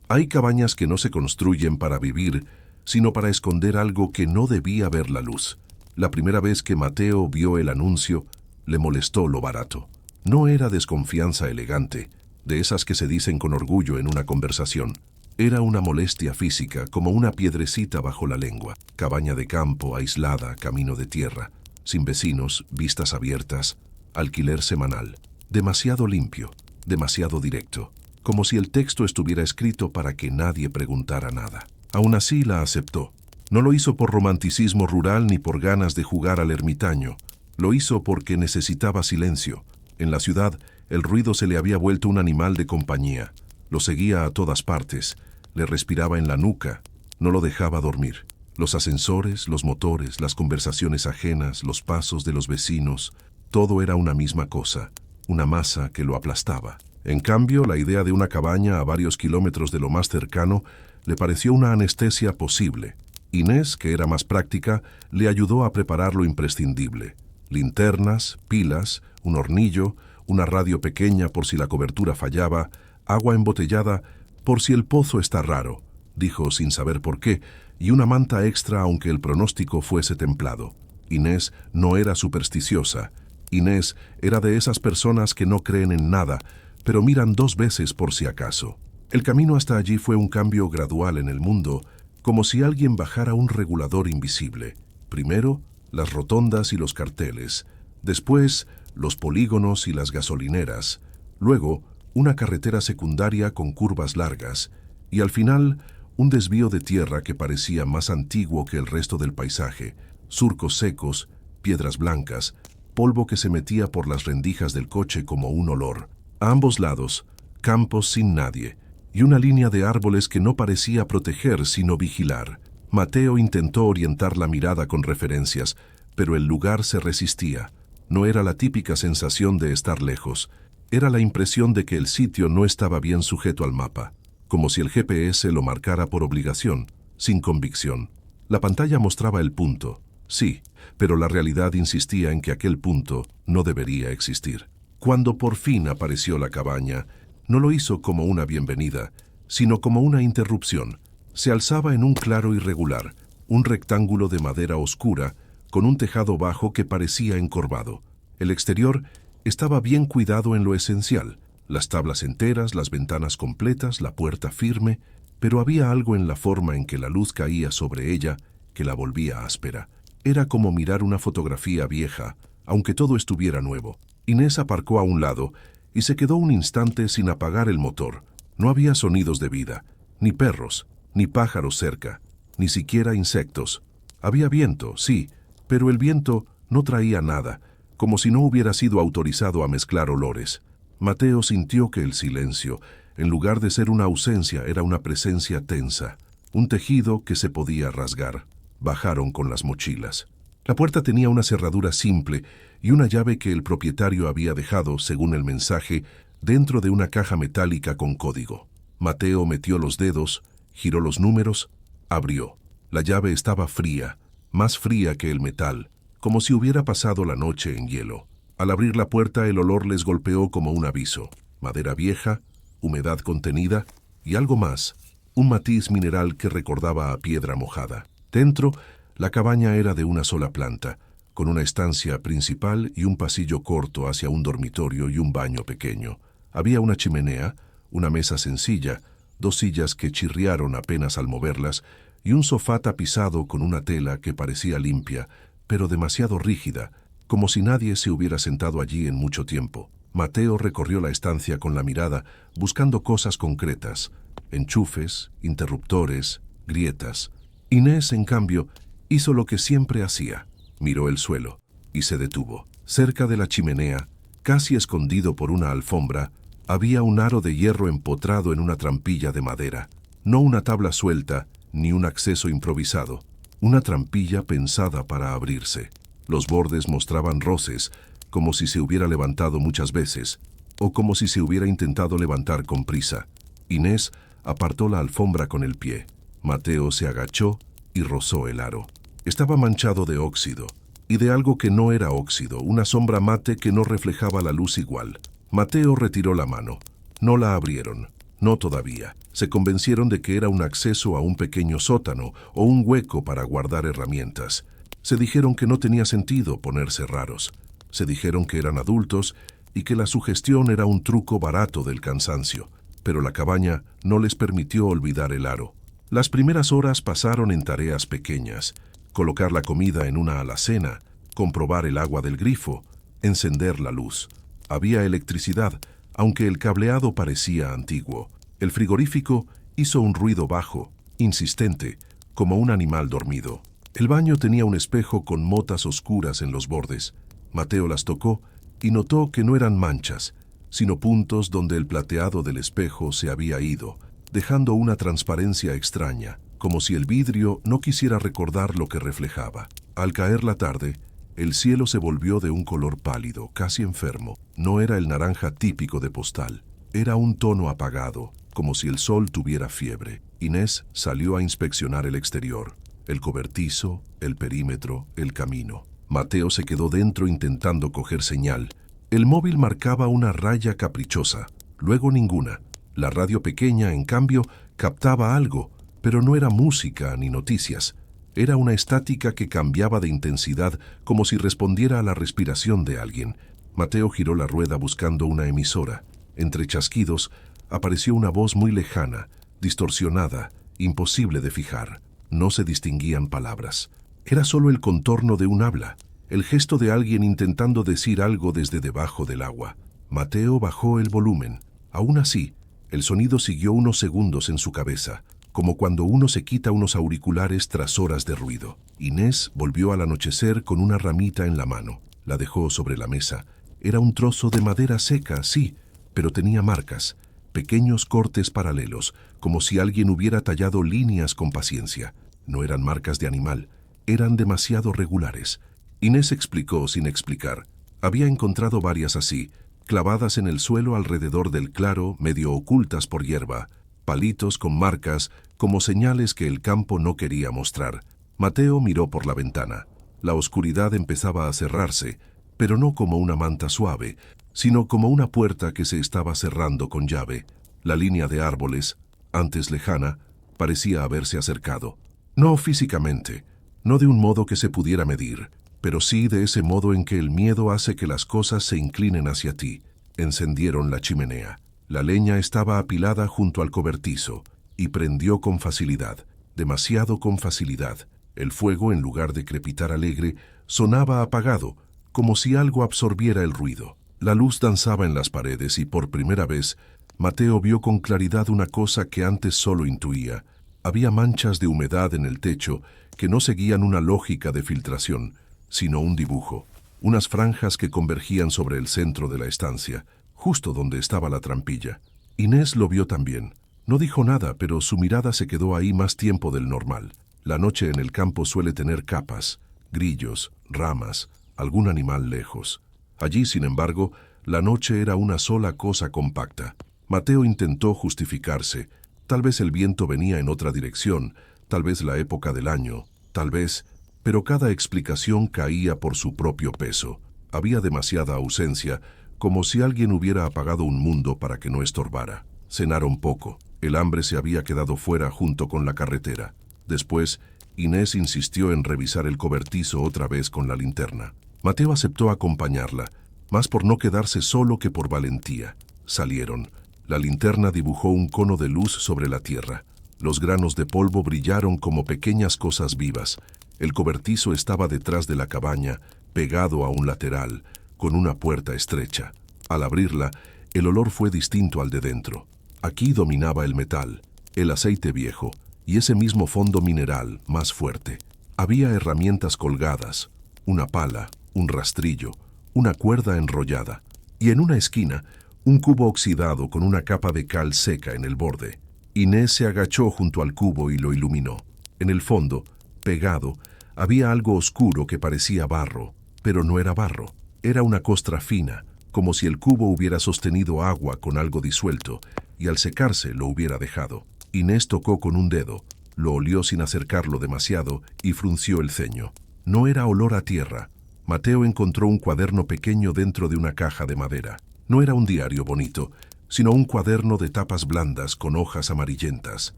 Hay cabañas que no se construyen para vivir, sino para esconder algo que no debía ver la luz. La primera vez que Mateo vio el anuncio, le molestó lo barato. No era desconfianza elegante, de esas que se dicen con orgullo en una conversación. Era una molestia física, como una piedrecita bajo la lengua. Cabaña de campo, aislada, camino de tierra, sin vecinos, vistas abiertas, alquiler semanal. Demasiado limpio, demasiado directo, como si el texto estuviera escrito para que nadie preguntara nada. Aún así la aceptó. No lo hizo por romanticismo rural ni por ganas de jugar al ermitaño. Lo hizo porque necesitaba silencio. En la ciudad, el ruido se le había vuelto un animal de compañía. Lo seguía a todas partes, le respiraba en la nuca, no lo dejaba dormir. Los ascensores, los motores, las conversaciones ajenas, los pasos de los vecinos, todo era una misma cosa, una masa que lo aplastaba. En cambio, la idea de una cabaña a varios kilómetros de lo más cercano le pareció una anestesia posible. Inés, que era más práctica, le ayudó a preparar lo imprescindible. Linternas, pilas, un hornillo, una radio pequeña por si la cobertura fallaba, agua embotellada por si el pozo está raro, dijo sin saber por qué, y una manta extra aunque el pronóstico fuese templado. Inés no era supersticiosa. Inés era de esas personas que no creen en nada, pero miran 2 veces por si acaso. El camino hasta allí fue un cambio gradual en el mundo, como si alguien bajara un regulador invisible. Primero, las rotondas y los carteles, después, los polígonos y las gasolineras, luego, una carretera secundaria con curvas largas, y al final, un desvío de tierra que parecía más antiguo que el resto del paisaje, surcos secos, piedras blancas, polvo que se metía por las rendijas del coche como un olor. A ambos lados, campos sin nadie, y una línea de árboles que no parecía proteger sino vigilar. Mateo intentó orientar la mirada con referencias, pero el lugar se resistía. No era la típica sensación de estar lejos, era la impresión de que el sitio no estaba bien sujeto al mapa, como si el GPS lo marcara por obligación, sin convicción. La pantalla mostraba el punto, sí, pero la realidad insistía en que aquel punto no debería existir. Cuando por fin apareció la cabaña, no lo hizo como una bienvenida, sino como una interrupción. Se alzaba en un claro irregular, un rectángulo de madera oscura, con un tejado bajo que parecía encorvado. El exterior estaba bien cuidado en lo esencial, las tablas enteras, las ventanas completas, la puerta firme, pero había algo en la forma en que la luz caía sobre ella que la volvía áspera. Era como mirar una fotografía vieja, aunque todo estuviera nuevo. Inés aparcó a un lado y se quedó un instante sin apagar el motor. No había sonidos de vida, ni perros, ni pájaros cerca, ni siquiera insectos. Había viento, sí, pero el viento no traía nada, como si no hubiera sido autorizado a mezclar olores. Mateo sintió que el silencio, en lugar de ser una ausencia, era una presencia tensa, un tejido que se podía rasgar. Bajaron con las mochilas. La puerta tenía una cerradura simple y una llave que el propietario había dejado, según el mensaje, dentro de una caja metálica con código. Mateo metió los dedos, giró los números, abrió. La llave estaba fría, más fría que el metal, como si hubiera pasado la noche en hielo. Al abrir la puerta el olor les golpeó como un aviso. Madera vieja, humedad contenida y algo más, un matiz mineral que recordaba a piedra mojada. Dentro, la cabaña era de una sola planta, con una estancia principal y un pasillo corto hacia un dormitorio y un baño pequeño. Había una chimenea, una mesa sencilla, 2 sillas que chirriaron apenas al moverlas y un sofá tapizado con una tela que parecía limpia, pero demasiado rígida, como si nadie se hubiera sentado allí en mucho tiempo. Mateo recorrió la estancia con la mirada, buscando cosas concretas, enchufes, interruptores, grietas. Inés, en cambio, hizo lo que siempre hacía. Miró el suelo y se detuvo. Cerca de la chimenea, casi escondido por una alfombra, había un aro de hierro empotrado en una trampilla de madera. No una tabla suelta, ni un acceso improvisado. Una trampilla pensada para abrirse. Los bordes mostraban roces, como si se hubiera levantado muchas veces, o como si se hubiera intentado levantar con prisa. Inés apartó la alfombra con el pie. Mateo se agachó y rozó el aro. Estaba manchado de óxido, y de algo que no era óxido, una sombra mate que no reflejaba la luz igual. Mateo retiró la mano. No la abrieron. No todavía. Se convencieron de que era un acceso a un pequeño sótano o un hueco para guardar herramientas. Se dijeron que no tenía sentido ponerse raros. Se dijeron que eran adultos y que la sugestión era un truco barato del cansancio. Pero la cabaña no les permitió olvidar el aro. Las primeras horas pasaron en tareas pequeñas: colocar la comida en una alacena, comprobar el agua del grifo, encender la luz. Había electricidad, aunque el cableado parecía antiguo. El frigorífico hizo un ruido bajo, insistente, como un animal dormido. El baño tenía un espejo con motas oscuras en los bordes. Mateo las tocó y notó que no eran manchas, sino puntos donde el plateado del espejo se había ido, dejando una transparencia extraña, como si el vidrio no quisiera recordar lo que reflejaba. Al caer la tarde, el cielo se volvió de un color pálido, casi enfermo. No era el naranja típico de postal. Era un tono apagado, como si el sol tuviera fiebre. Inés salió a inspeccionar el exterior, el cobertizo, el perímetro, el camino. Mateo se quedó dentro intentando coger señal. El móvil marcaba una raya caprichosa, luego ninguna. La radio pequeña, en cambio, captaba algo, pero no era música ni noticias. Era una estática que cambiaba de intensidad como si respondiera a la respiración de alguien. Mateo giró la rueda buscando una emisora. Entre chasquidos, apareció una voz muy lejana, distorsionada, imposible de fijar. No se distinguían palabras. Era solo el contorno de un habla, el gesto de alguien intentando decir algo desde debajo del agua. Mateo bajó el volumen. Aún así, el sonido siguió unos segundos en su cabeza, como cuando uno se quita unos auriculares tras horas de ruido. Inés volvió al anochecer con una ramita en la mano. La dejó sobre la mesa. Era un trozo de madera seca, sí, pero tenía marcas, pequeños cortes paralelos, como si alguien hubiera tallado líneas con paciencia. No eran marcas de animal, eran demasiado regulares. Inés explicó sin explicar. Había encontrado varias así, clavadas en el suelo alrededor del claro, medio ocultas por hierba, palitos con marcas, como señales que el campo no quería mostrar. Mateo miró por la ventana. La oscuridad empezaba a cerrarse, pero no como una manta suave, sino como una puerta que se estaba cerrando con llave. La línea de árboles, antes lejana, parecía haberse acercado. No físicamente, no de un modo que se pudiera medir, pero sí de ese modo en que el miedo hace que las cosas se inclinen hacia ti. Encendieron la chimenea. La leña estaba apilada junto al cobertizo y prendió con facilidad, demasiado con facilidad. El fuego, en lugar de crepitar alegre, sonaba apagado, como si algo absorbiera el ruido. La luz danzaba en las paredes y por primera vez Mateo vio con claridad una cosa que antes solo intuía. Había manchas de humedad en el techo que no seguían una lógica de filtración, sino un dibujo, unas franjas que convergían sobre el centro de la estancia, justo donde estaba la trampilla. Inés lo vio también. No dijo nada, pero su mirada se quedó ahí más tiempo del normal. La noche en el campo suele tener capas, grillos, ramas, algún animal lejos. Allí, sin embargo, la noche era una sola cosa compacta. Mateo intentó justificarse. Tal vez el viento venía en otra dirección, tal vez la época del año, tal vez, pero cada explicación caía por su propio peso. Había demasiada ausencia, como si alguien hubiera apagado un mundo para que no estorbara. Cenaron poco. El hambre se había quedado fuera junto con la carretera. Después, Inés insistió en revisar el cobertizo otra vez con la linterna. Mateo aceptó acompañarla, más por no quedarse solo que por valentía. Salieron. La linterna dibujó un cono de luz sobre la tierra. Los granos de polvo brillaron como pequeñas cosas vivas. El cobertizo estaba detrás de la cabaña, pegado a un lateral, con una puerta estrecha. Al abrirla, el olor fue distinto al de dentro. Aquí dominaba el metal, el aceite viejo, y ese mismo fondo mineral más fuerte. Había herramientas colgadas, una pala, un rastrillo, una cuerda enrollada, y en una esquina, un cubo oxidado con una capa de cal seca en el borde. Inés se agachó junto al cubo y lo iluminó. En el fondo, pegado, había algo oscuro que parecía barro, pero no era barro. Era una costra fina, como si el cubo hubiera sostenido agua con algo disuelto, y al secarse lo hubiera dejado. Inés tocó con un dedo, lo olió sin acercarlo demasiado y frunció el ceño. No era olor a tierra. Mateo encontró un cuaderno pequeño dentro de una caja de madera. No era un diario bonito, sino un cuaderno de tapas blandas con hojas amarillentas.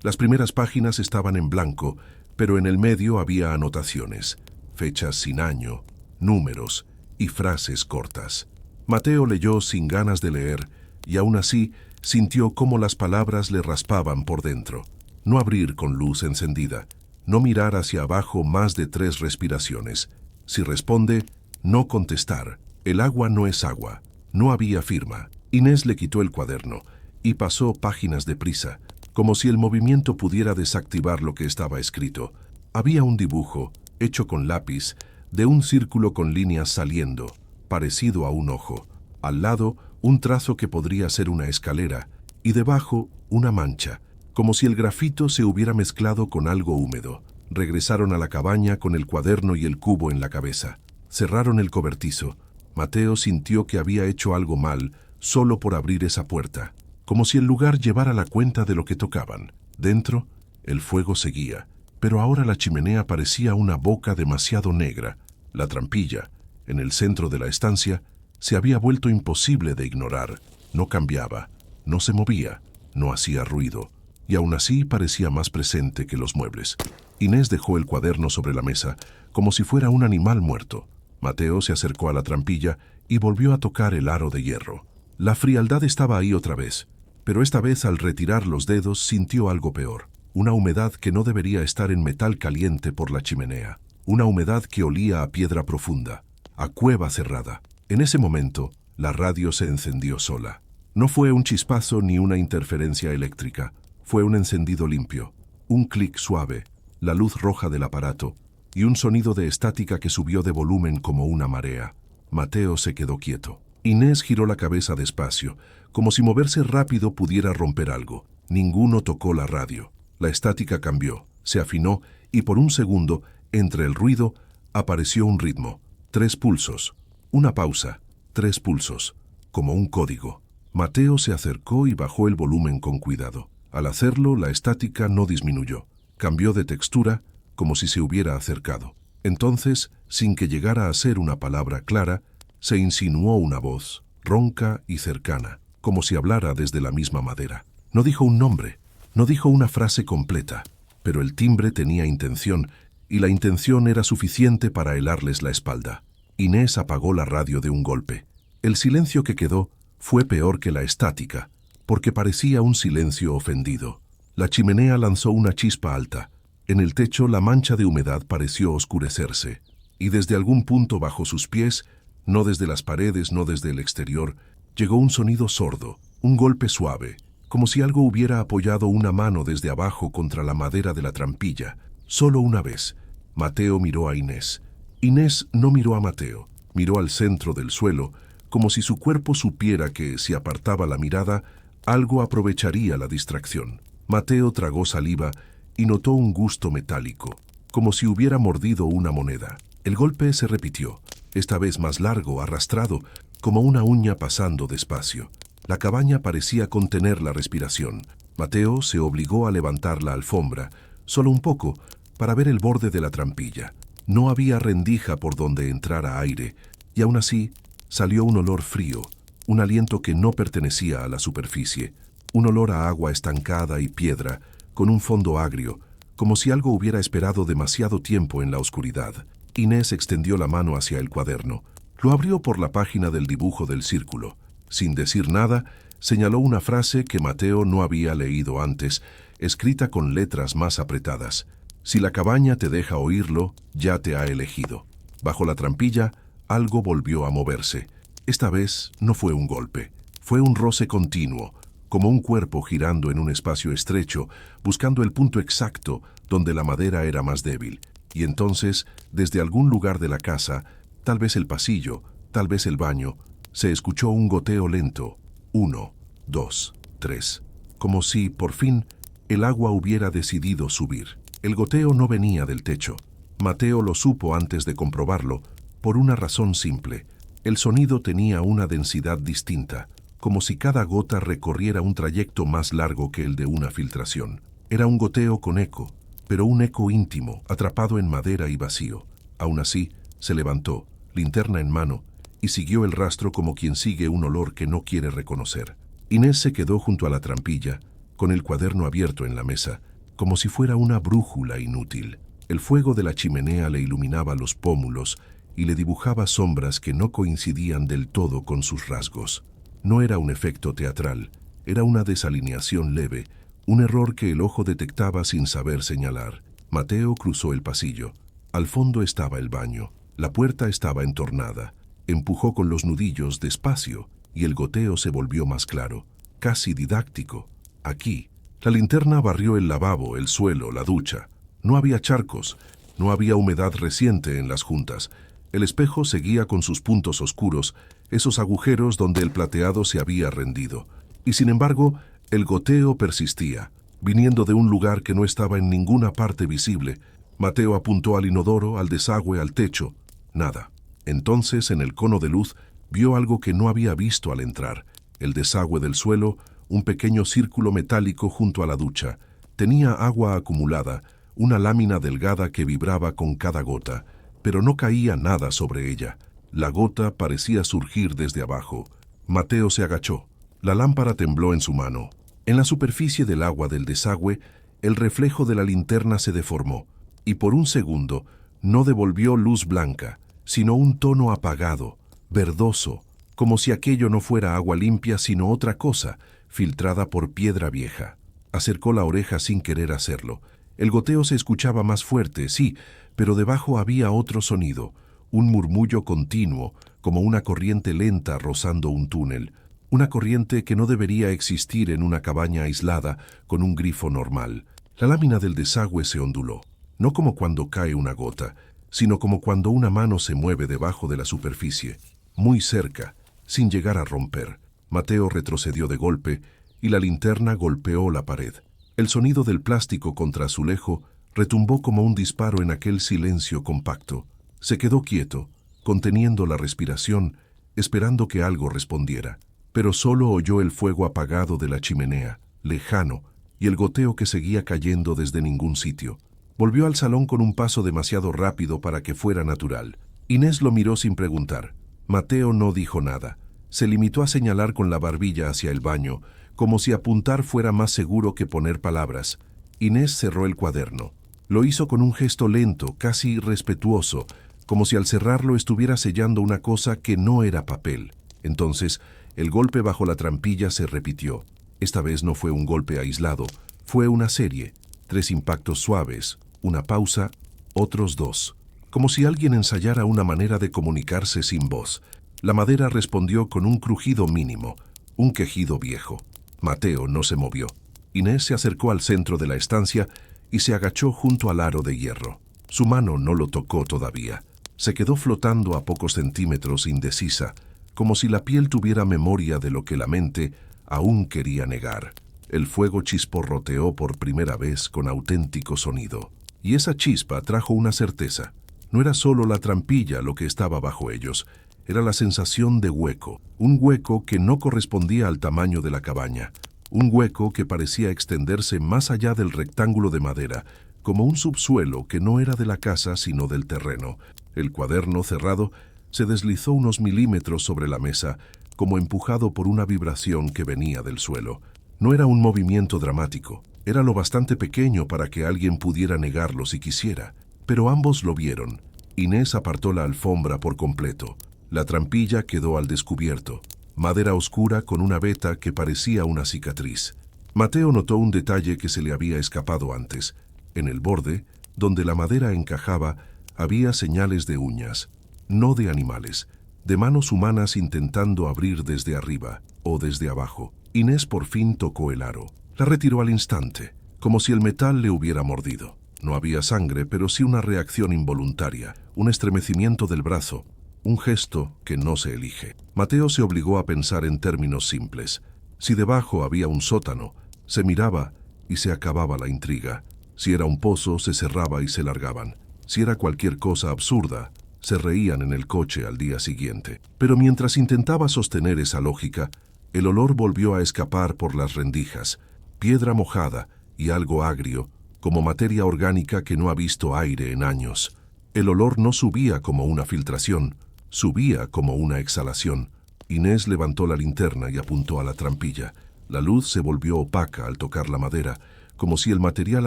Las primeras páginas estaban en blanco, pero en el medio había anotaciones, fechas sin año, números y frases cortas. Mateo leyó sin ganas de leer, y aún así sintió cómo las palabras le raspaban por dentro. No abrir con luz encendida, no mirar hacia abajo más de 3 respiraciones. Si responde, no contestar. El agua no es agua. No había firma. Inés le quitó el cuaderno y pasó páginas deprisa, como si el movimiento pudiera desactivar lo que estaba escrito. Había un dibujo, hecho con lápiz, de un círculo con líneas saliendo, parecido a un ojo. Al lado, un trazo que podría ser una escalera, y debajo, una mancha, como si el grafito se hubiera mezclado con algo húmedo. Regresaron a la cabaña con el cuaderno y el cubo en la cabeza. Cerraron el cobertizo. Mateo sintió que había hecho algo mal solo por abrir esa puerta, como si el lugar llevara la cuenta de lo que tocaban. Dentro, el fuego seguía, pero ahora la chimenea parecía una boca demasiado negra. La trampilla, en el centro de la estancia, se había vuelto imposible de ignorar. No cambiaba, no se movía, no hacía ruido, y aún así parecía más presente que los muebles. Inés dejó el cuaderno sobre la mesa, como si fuera un animal muerto. Mateo se acercó a la trampilla y volvió a tocar el aro de hierro. La frialdad estaba ahí otra vez, pero esta vez al retirar los dedos sintió algo peor. Una humedad que no debería estar en metal caliente por la chimenea. Una humedad que olía a piedra profunda, a cueva cerrada. En ese momento, la radio se encendió sola. No fue un chispazo ni una interferencia eléctrica. Fue un encendido limpio, un clic suave, la luz roja del aparato y un sonido de estática que subió de volumen como una marea. Mateo se quedó quieto. Inés giró la cabeza despacio, como si moverse rápido pudiera romper algo. Ninguno tocó la radio. La estática cambió, se afinó y por un segundo, entre el ruido, apareció un ritmo. 3 pulsos. Una pausa. 3 pulsos. Como un código. Mateo se acercó y bajó el volumen con cuidado. Al hacerlo, la estática no disminuyó. Cambió de textura, como si se hubiera acercado. Entonces, sin que llegara a ser una palabra clara, se insinuó una voz, ronca y cercana, como si hablara desde la misma madera. No dijo un nombre, no dijo una frase completa, pero el timbre tenía intención, y la intención era suficiente para helarles la espalda. Inés apagó la radio de un golpe. El silencio que quedó fue peor que la estática, porque parecía un silencio ofendido. La chimenea lanzó una chispa alta. En el techo la mancha de humedad pareció oscurecerse, y desde algún punto bajo sus pies, no desde las paredes, no desde el exterior, llegó un sonido sordo, un golpe suave, como si algo hubiera apoyado una mano desde abajo contra la madera de la trampilla. Solo una vez. Mateo miró a Inés. Inés no miró a Mateo, miró al centro del suelo, como si su cuerpo supiera que, si apartaba la mirada, algo aprovecharía la distracción. Mateo tragó saliva y notó un gusto metálico, como si hubiera mordido una moneda. El golpe se repitió, esta vez más largo, arrastrado, como una uña pasando despacio. La cabaña parecía contener la respiración. Mateo se obligó a levantar la alfombra, solo un poco, para ver el borde de la trampilla. No había rendija por donde entrara aire, y aún así salió un olor frío, un aliento que no pertenecía a la superficie, un olor a agua estancada y piedra, con un fondo agrio, como si algo hubiera esperado demasiado tiempo en la oscuridad. Inés extendió la mano hacia el cuaderno. Lo abrió por la página del dibujo del círculo. Sin decir nada, señaló una frase que Mateo no había leído antes, escrita con letras más apretadas. Si la cabaña te deja oírlo, ya te ha elegido. Bajo la trampilla, algo volvió a moverse. Esta vez no fue un golpe, fue un roce continuo, como un cuerpo girando en un espacio estrecho, buscando el punto exacto donde la madera era más débil. Y entonces, desde algún lugar de la casa, tal vez el pasillo, tal vez el baño, se escuchó un goteo lento. 1, 2, 3. Como si, por fin, el agua hubiera decidido subir. El goteo no venía del techo. Mateo lo supo antes de comprobarlo, por una razón simple. El sonido tenía una densidad distinta, como si cada gota recorriera un trayecto más largo que el de una filtración. Era un goteo con eco, pero un eco íntimo, atrapado en madera y vacío. Aún así, se levantó, linterna en mano, y siguió el rastro como quien sigue un olor que no quiere reconocer. Inés se quedó junto a la trampilla, con el cuaderno abierto en la mesa, como si fuera una brújula inútil. El fuego de la chimenea le iluminaba los pómulos y le dibujaba sombras que no coincidían del todo con sus rasgos. No era un efecto teatral, era una desalineación leve, un error que el ojo detectaba sin saber señalar. Mateo cruzó el pasillo. Al fondo estaba el baño. La puerta estaba entornada. Empujó con los nudillos despacio y el goteo se volvió más claro, casi didáctico. Aquí. La linterna barrió el lavabo, el suelo, la ducha. No había charcos, no había humedad reciente en las juntas. El espejo seguía con sus puntos oscuros, esos agujeros donde el plateado se había rendido. Y sin embargo, el goteo persistía, viniendo de un lugar que no estaba en ninguna parte visible. Mateo apuntó al inodoro, al desagüe, al techo. Nada. Entonces, en el cono de luz, vio algo que no había visto al entrar. El desagüe del suelo, un pequeño círculo metálico junto a la ducha. Tenía agua acumulada, una lámina delgada que vibraba con cada gota, pero no caía nada sobre ella. La gota parecía surgir desde abajo. Mateo se agachó. La lámpara tembló en su mano. En la superficie del agua del desagüe, el reflejo de la linterna se deformó, y por un segundo no devolvió luz blanca, sino un tono apagado, verdoso, como si aquello no fuera agua limpia sino otra cosa, filtrada por piedra vieja. Acercó la oreja sin querer hacerlo. El goteo se escuchaba más fuerte, sí, pero debajo había otro sonido, un murmullo continuo, como una corriente lenta rozando un túnel, una corriente que no debería existir en una cabaña aislada con un grifo normal. La lámina del desagüe se onduló, no como cuando cae una gota, sino como cuando una mano se mueve debajo de la superficie, muy cerca, sin llegar a romper. Mateo retrocedió de golpe y la linterna golpeó la pared. El sonido del plástico contra azulejo retumbó como un disparo en aquel silencio compacto. Se quedó quieto, conteniendo la respiración, esperando que algo respondiera. Pero solo oyó el fuego apagado de la chimenea, lejano, y el goteo que seguía cayendo desde ningún sitio. Volvió al salón con un paso demasiado rápido para que fuera natural. Inés lo miró sin preguntar. Mateo no dijo nada. Se limitó a señalar con la barbilla hacia el baño, como si apuntar fuera más seguro que poner palabras. Inés cerró el cuaderno. Lo hizo con un gesto lento, casi respetuoso, como si al cerrarlo estuviera sellando una cosa que no era papel. Entonces, el golpe bajo la trampilla se repitió. Esta vez no fue un golpe aislado, fue una serie. 3 impactos suaves, una pausa, otros 2. Como si alguien ensayara una manera de comunicarse sin voz. La madera respondió con un crujido mínimo, un quejido viejo. Mateo no se movió. Inés se acercó al centro de la estancia y se agachó junto al aro de hierro. Su mano no lo tocó todavía. Se quedó flotando a pocos centímetros indecisa, como si la piel tuviera memoria de lo que la mente aún quería negar. El fuego chisporroteó por primera vez con auténtico sonido. Y esa chispa trajo una certeza. No era solo la trampilla lo que estaba bajo ellos, era la sensación de hueco, un hueco que no correspondía al tamaño de la cabaña, un hueco que parecía extenderse más allá del rectángulo de madera, como un subsuelo que no era de la casa sino del terreno. El cuaderno cerrado se deslizó unos milímetros sobre la mesa, como empujado por una vibración que venía del suelo. No era un movimiento dramático, era lo bastante pequeño para que alguien pudiera negarlo si quisiera, pero ambos lo vieron. Inés apartó la alfombra por completo. La trampilla quedó al descubierto, madera oscura con una veta que parecía una cicatriz. Mateo notó un detalle que se le había escapado antes. En el borde, donde la madera encajaba, había señales de uñas, no de animales, de manos humanas intentando abrir desde arriba o desde abajo. Inés por fin tocó el aro. La retiró al instante, como si el metal le hubiera mordido. No había sangre, pero sí una reacción involuntaria, un estremecimiento del brazo, un gesto que no se elige. Mateo se obligó a pensar en términos simples. Si debajo había un sótano, se miraba y se acababa la intriga. Si era un pozo, se cerraba y se largaban. Si era cualquier cosa absurda, se reían en el coche al día siguiente. Pero mientras intentaba sostener esa lógica, el olor volvió a escapar por las rendijas, piedra mojada y algo agrio, como materia orgánica que no ha visto aire en años. El olor no subía como una filtración, subía como una exhalación, Inés levantó la linterna y apuntó a la trampilla. La luz se volvió opaca al tocar la madera, como si el material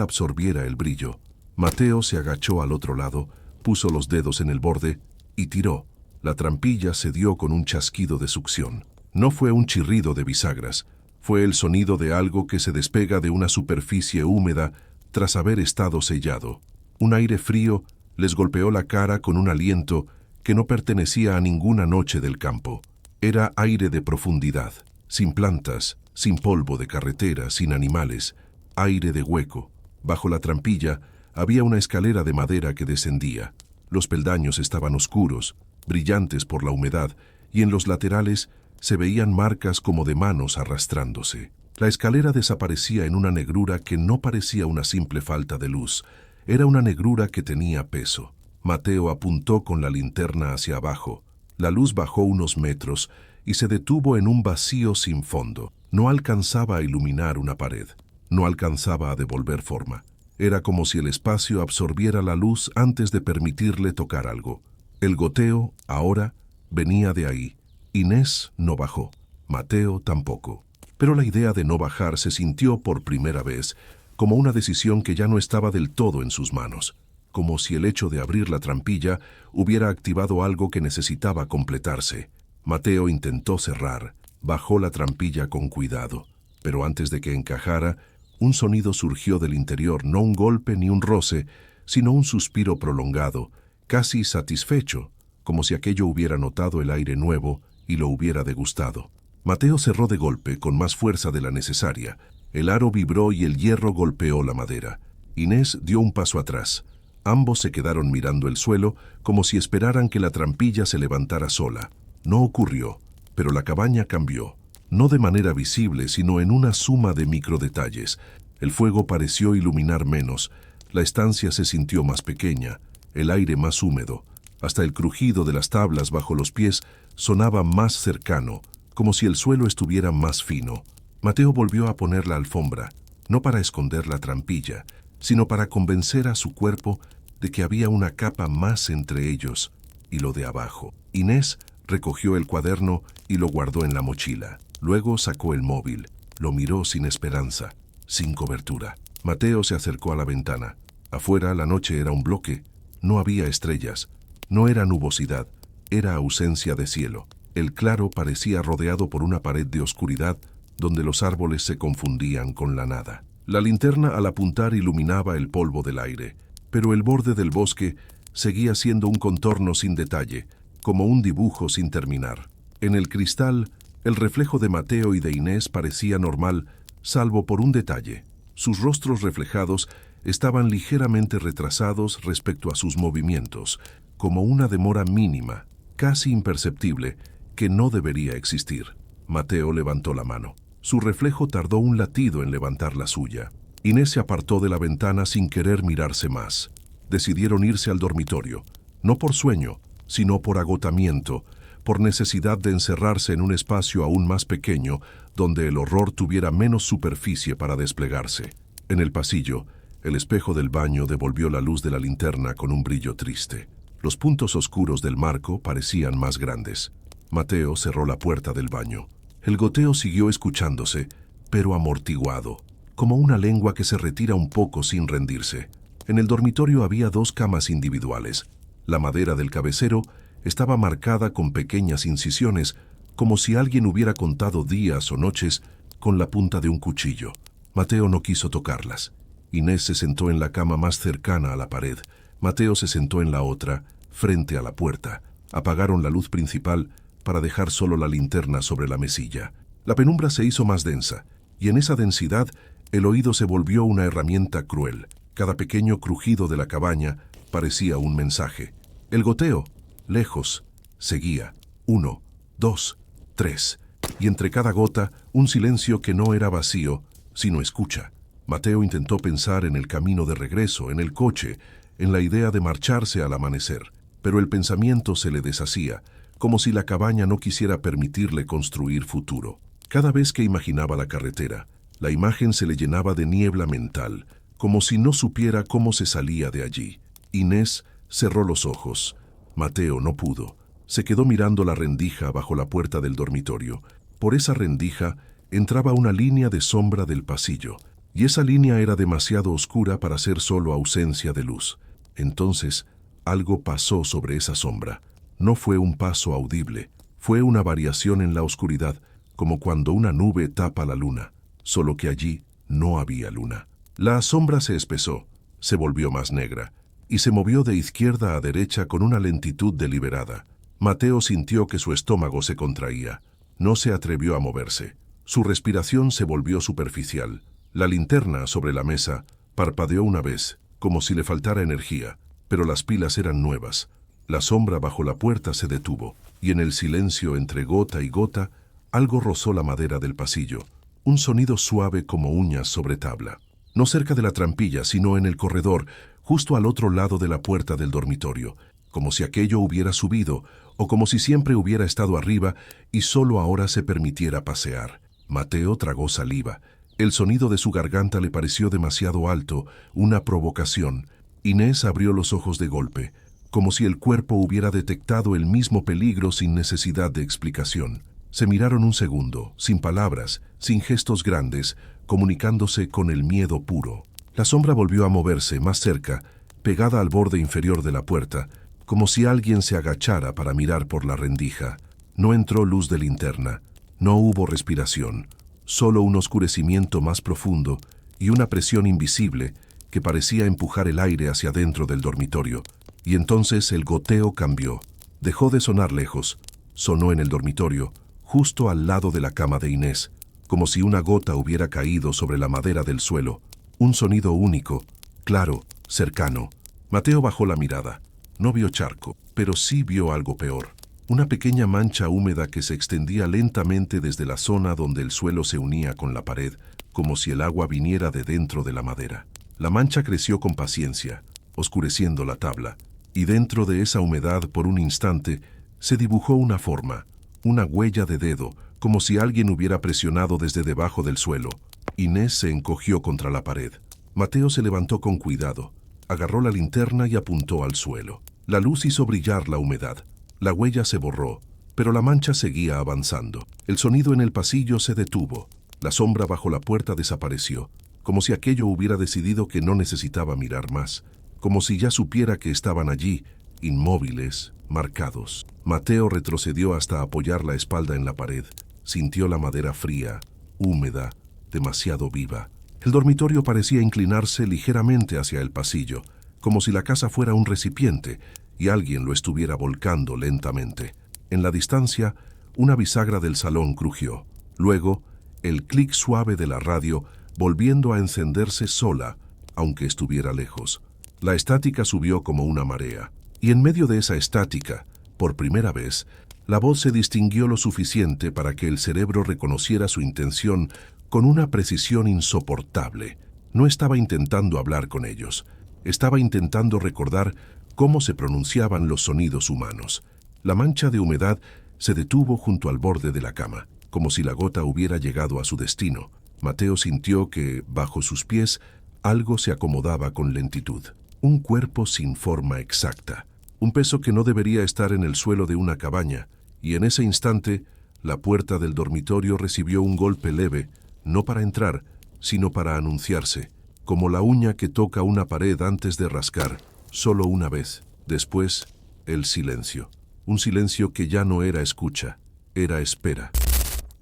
absorbiera el brillo. Mateo se agachó al otro lado, puso los dedos en el borde y tiró. La trampilla cedió con un chasquido de succión. No fue un chirrido de bisagras, fue el sonido de algo que se despega de una superficie húmeda tras haber estado sellado. Un aire frío les golpeó la cara con un aliento que no pertenecía a ninguna noche del campo. Era aire de profundidad, sin plantas, sin polvo de carretera, sin animales, aire de hueco. Bajo la trampilla había una escalera de madera que descendía. Los peldaños estaban oscuros, brillantes por la humedad, y en los laterales se veían marcas como de manos arrastrándose. La escalera desaparecía en una negrura que no parecía una simple falta de luz. Era una negrura que tenía peso. Mateo apuntó con la linterna hacia abajo. La luz bajó unos metros y se detuvo en un vacío sin fondo. No alcanzaba a iluminar una pared. No alcanzaba a devolver forma. Era como si el espacio absorbiera la luz antes de permitirle tocar algo. El goteo, ahora, venía de ahí. Inés no bajó. Mateo tampoco. Pero la idea de no bajar se sintió por primera vez como una decisión que ya no estaba del todo en sus manos, como si el hecho de abrir la trampilla hubiera activado algo que necesitaba completarse. Mateo intentó cerrar, bajó la trampilla con cuidado, pero antes de que encajara, un sonido surgió del interior, no un golpe ni un roce, sino un suspiro prolongado, casi satisfecho, como si aquello hubiera notado el aire nuevo y lo hubiera degustado. Mateo cerró de golpe, con más fuerza de la necesaria. El aro vibró y el hierro golpeó la madera. Inés dio un paso atrás. Ambos se quedaron mirando el suelo, como si esperaran que la trampilla se levantara sola. No ocurrió, pero la cabaña cambió. No de manera visible, sino en una suma de microdetalles. El fuego pareció iluminar menos. La estancia se sintió más pequeña, el aire más húmedo. Hasta el crujido de las tablas bajo los pies sonaba más cercano, como si el suelo estuviera más fino. Mateo volvió a poner la alfombra, no para esconder la trampilla, sino para convencer a su cuerpo de que había una capa más entre ellos y lo de abajo. Inés recogió el cuaderno y lo guardó en la mochila. Luego sacó el móvil, lo miró sin esperanza, sin cobertura. Mateo se acercó a la ventana. Afuera la noche era un bloque, no había estrellas, no era nubosidad, era ausencia de cielo. El claro parecía rodeado por una pared de oscuridad donde los árboles se confundían con la nada. La linterna al apuntar iluminaba el polvo del aire, pero el borde del bosque seguía siendo un contorno sin detalle, como un dibujo sin terminar. En el cristal, el reflejo de Mateo y de Inés parecía normal, salvo por un detalle. Sus rostros reflejados estaban ligeramente retrasados respecto a sus movimientos, como una demora mínima, casi imperceptible, que no debería existir. Mateo levantó la mano. Su reflejo tardó un latido en levantar la suya. Inés se apartó de la ventana sin querer mirarse más. Decidieron irse al dormitorio, no por sueño, sino por agotamiento, por necesidad de encerrarse en un espacio aún más pequeño, donde el horror tuviera menos superficie para desplegarse. En el pasillo, el espejo del baño devolvió la luz de la linterna con un brillo triste. Los puntos oscuros del marco parecían más grandes. Mateo cerró la puerta del baño. El goteo siguió escuchándose, pero amortiguado, como una lengua que se retira un poco sin rendirse. En el dormitorio había 2 camas individuales. La madera del cabecero estaba marcada con pequeñas incisiones, como si alguien hubiera contado días o noches con la punta de un cuchillo. Mateo no quiso tocarlas. Inés se sentó en la cama más cercana a la pared. Mateo se sentó en la otra, frente a la puerta. Apagaron la luz principal para dejar solo la linterna sobre la mesilla. La penumbra se hizo más densa, y en esa densidad el oído se volvió una herramienta cruel. Cada pequeño crujido de la cabaña parecía un mensaje. El goteo, lejos, seguía. 1, 2, 3. Y entre cada gota, un silencio que no era vacío, sino escucha. Mateo intentó pensar en el camino de regreso, en el coche, en la idea de marcharse al amanecer, pero el pensamiento se le deshacía, como si la cabaña no quisiera permitirle construir futuro. Cada vez que imaginaba la carretera, la imagen se le llenaba de niebla mental, como si no supiera cómo se salía de allí. Inés cerró los ojos. Mateo no pudo. Se quedó mirando la rendija bajo la puerta del dormitorio. Por esa rendija entraba una línea de sombra del pasillo, y esa línea era demasiado oscura para ser solo ausencia de luz. Entonces, algo pasó sobre esa sombra. No fue un paso audible, fue una variación en la oscuridad, como cuando una nube tapa la luna, solo que allí no había luna. La sombra se espesó, se volvió más negra, y se movió de izquierda a derecha con una lentitud deliberada. Mateo sintió que su estómago se contraía. No se atrevió a moverse. Su respiración se volvió superficial. La linterna sobre la mesa parpadeó una vez, como si le faltara energía, pero las pilas eran nuevas. La sombra bajo la puerta se detuvo, y en el silencio entre gota y gota, algo rozó la madera del pasillo, un sonido suave como uñas sobre tabla. No cerca de la trampilla, sino en el corredor, justo al otro lado de la puerta del dormitorio, como si aquello hubiera subido, o como si siempre hubiera estado arriba y solo ahora se permitiera pasear. Mateo tragó saliva. El sonido de su garganta le pareció demasiado alto, una provocación. Inés abrió los ojos de golpe, como si el cuerpo hubiera detectado el mismo peligro sin necesidad de explicación. Se miraron un segundo, sin palabras, sin gestos grandes, comunicándose con el miedo puro. La sombra volvió a moverse más cerca, pegada al borde inferior de la puerta, como si alguien se agachara para mirar por la rendija. No entró luz de linterna, no hubo respiración, solo un oscurecimiento más profundo y una presión invisible que parecía empujar el aire hacia adentro del dormitorio. Y entonces el goteo cambió. Dejó de sonar lejos. Sonó en el dormitorio, justo al lado de la cama de Inés, como si una gota hubiera caído sobre la madera del suelo. Un sonido único, claro, cercano. Mateo bajó la mirada. No vio charco, pero sí vio algo peor. Una pequeña mancha húmeda que se extendía lentamente desde la zona donde el suelo se unía con la pared, como si el agua viniera de dentro de la madera. La mancha creció con paciencia, oscureciendo la tabla, y dentro de esa humedad por un instante se dibujó una forma, una huella de dedo, como si alguien hubiera presionado desde debajo del suelo. Inés se encogió contra la pared. Mateo se levantó con cuidado, agarró la linterna y apuntó al suelo. La luz hizo brillar la humedad. La huella se borró, pero la mancha seguía avanzando. El sonido en el pasillo se detuvo. La sombra bajo la puerta desapareció, como si aquello hubiera decidido que no necesitaba mirar más, como si ya supiera que estaban allí, inmóviles, marcados. Mateo retrocedió hasta apoyar la espalda en la pared. Sintió la madera fría, húmeda, demasiado viva. El dormitorio parecía inclinarse ligeramente hacia el pasillo, como si la casa fuera un recipiente y alguien lo estuviera volcando lentamente. En la distancia, una bisagra del salón crujió. Luego, el clic suave de la radio volviendo a encenderse sola, aunque estuviera lejos. La estática subió como una marea, y en medio de esa estática, por primera vez, la voz se distinguió lo suficiente para que el cerebro reconociera su intención con una precisión insoportable. No estaba intentando hablar con ellos, estaba intentando recordar cómo se pronunciaban los sonidos humanos. La mancha de humedad se detuvo junto al borde de la cama, como si la gota hubiera llegado a su destino. Mateo sintió que, bajo sus pies, algo se acomodaba con lentitud. Un cuerpo sin forma exacta, un peso que no debería estar en el suelo de una cabaña, y en ese instante, la puerta del dormitorio recibió un golpe leve, no para entrar, sino para anunciarse, como la uña que toca una pared antes de rascar, solo una vez. Después, el silencio. Un silencio que ya no era escucha, era espera.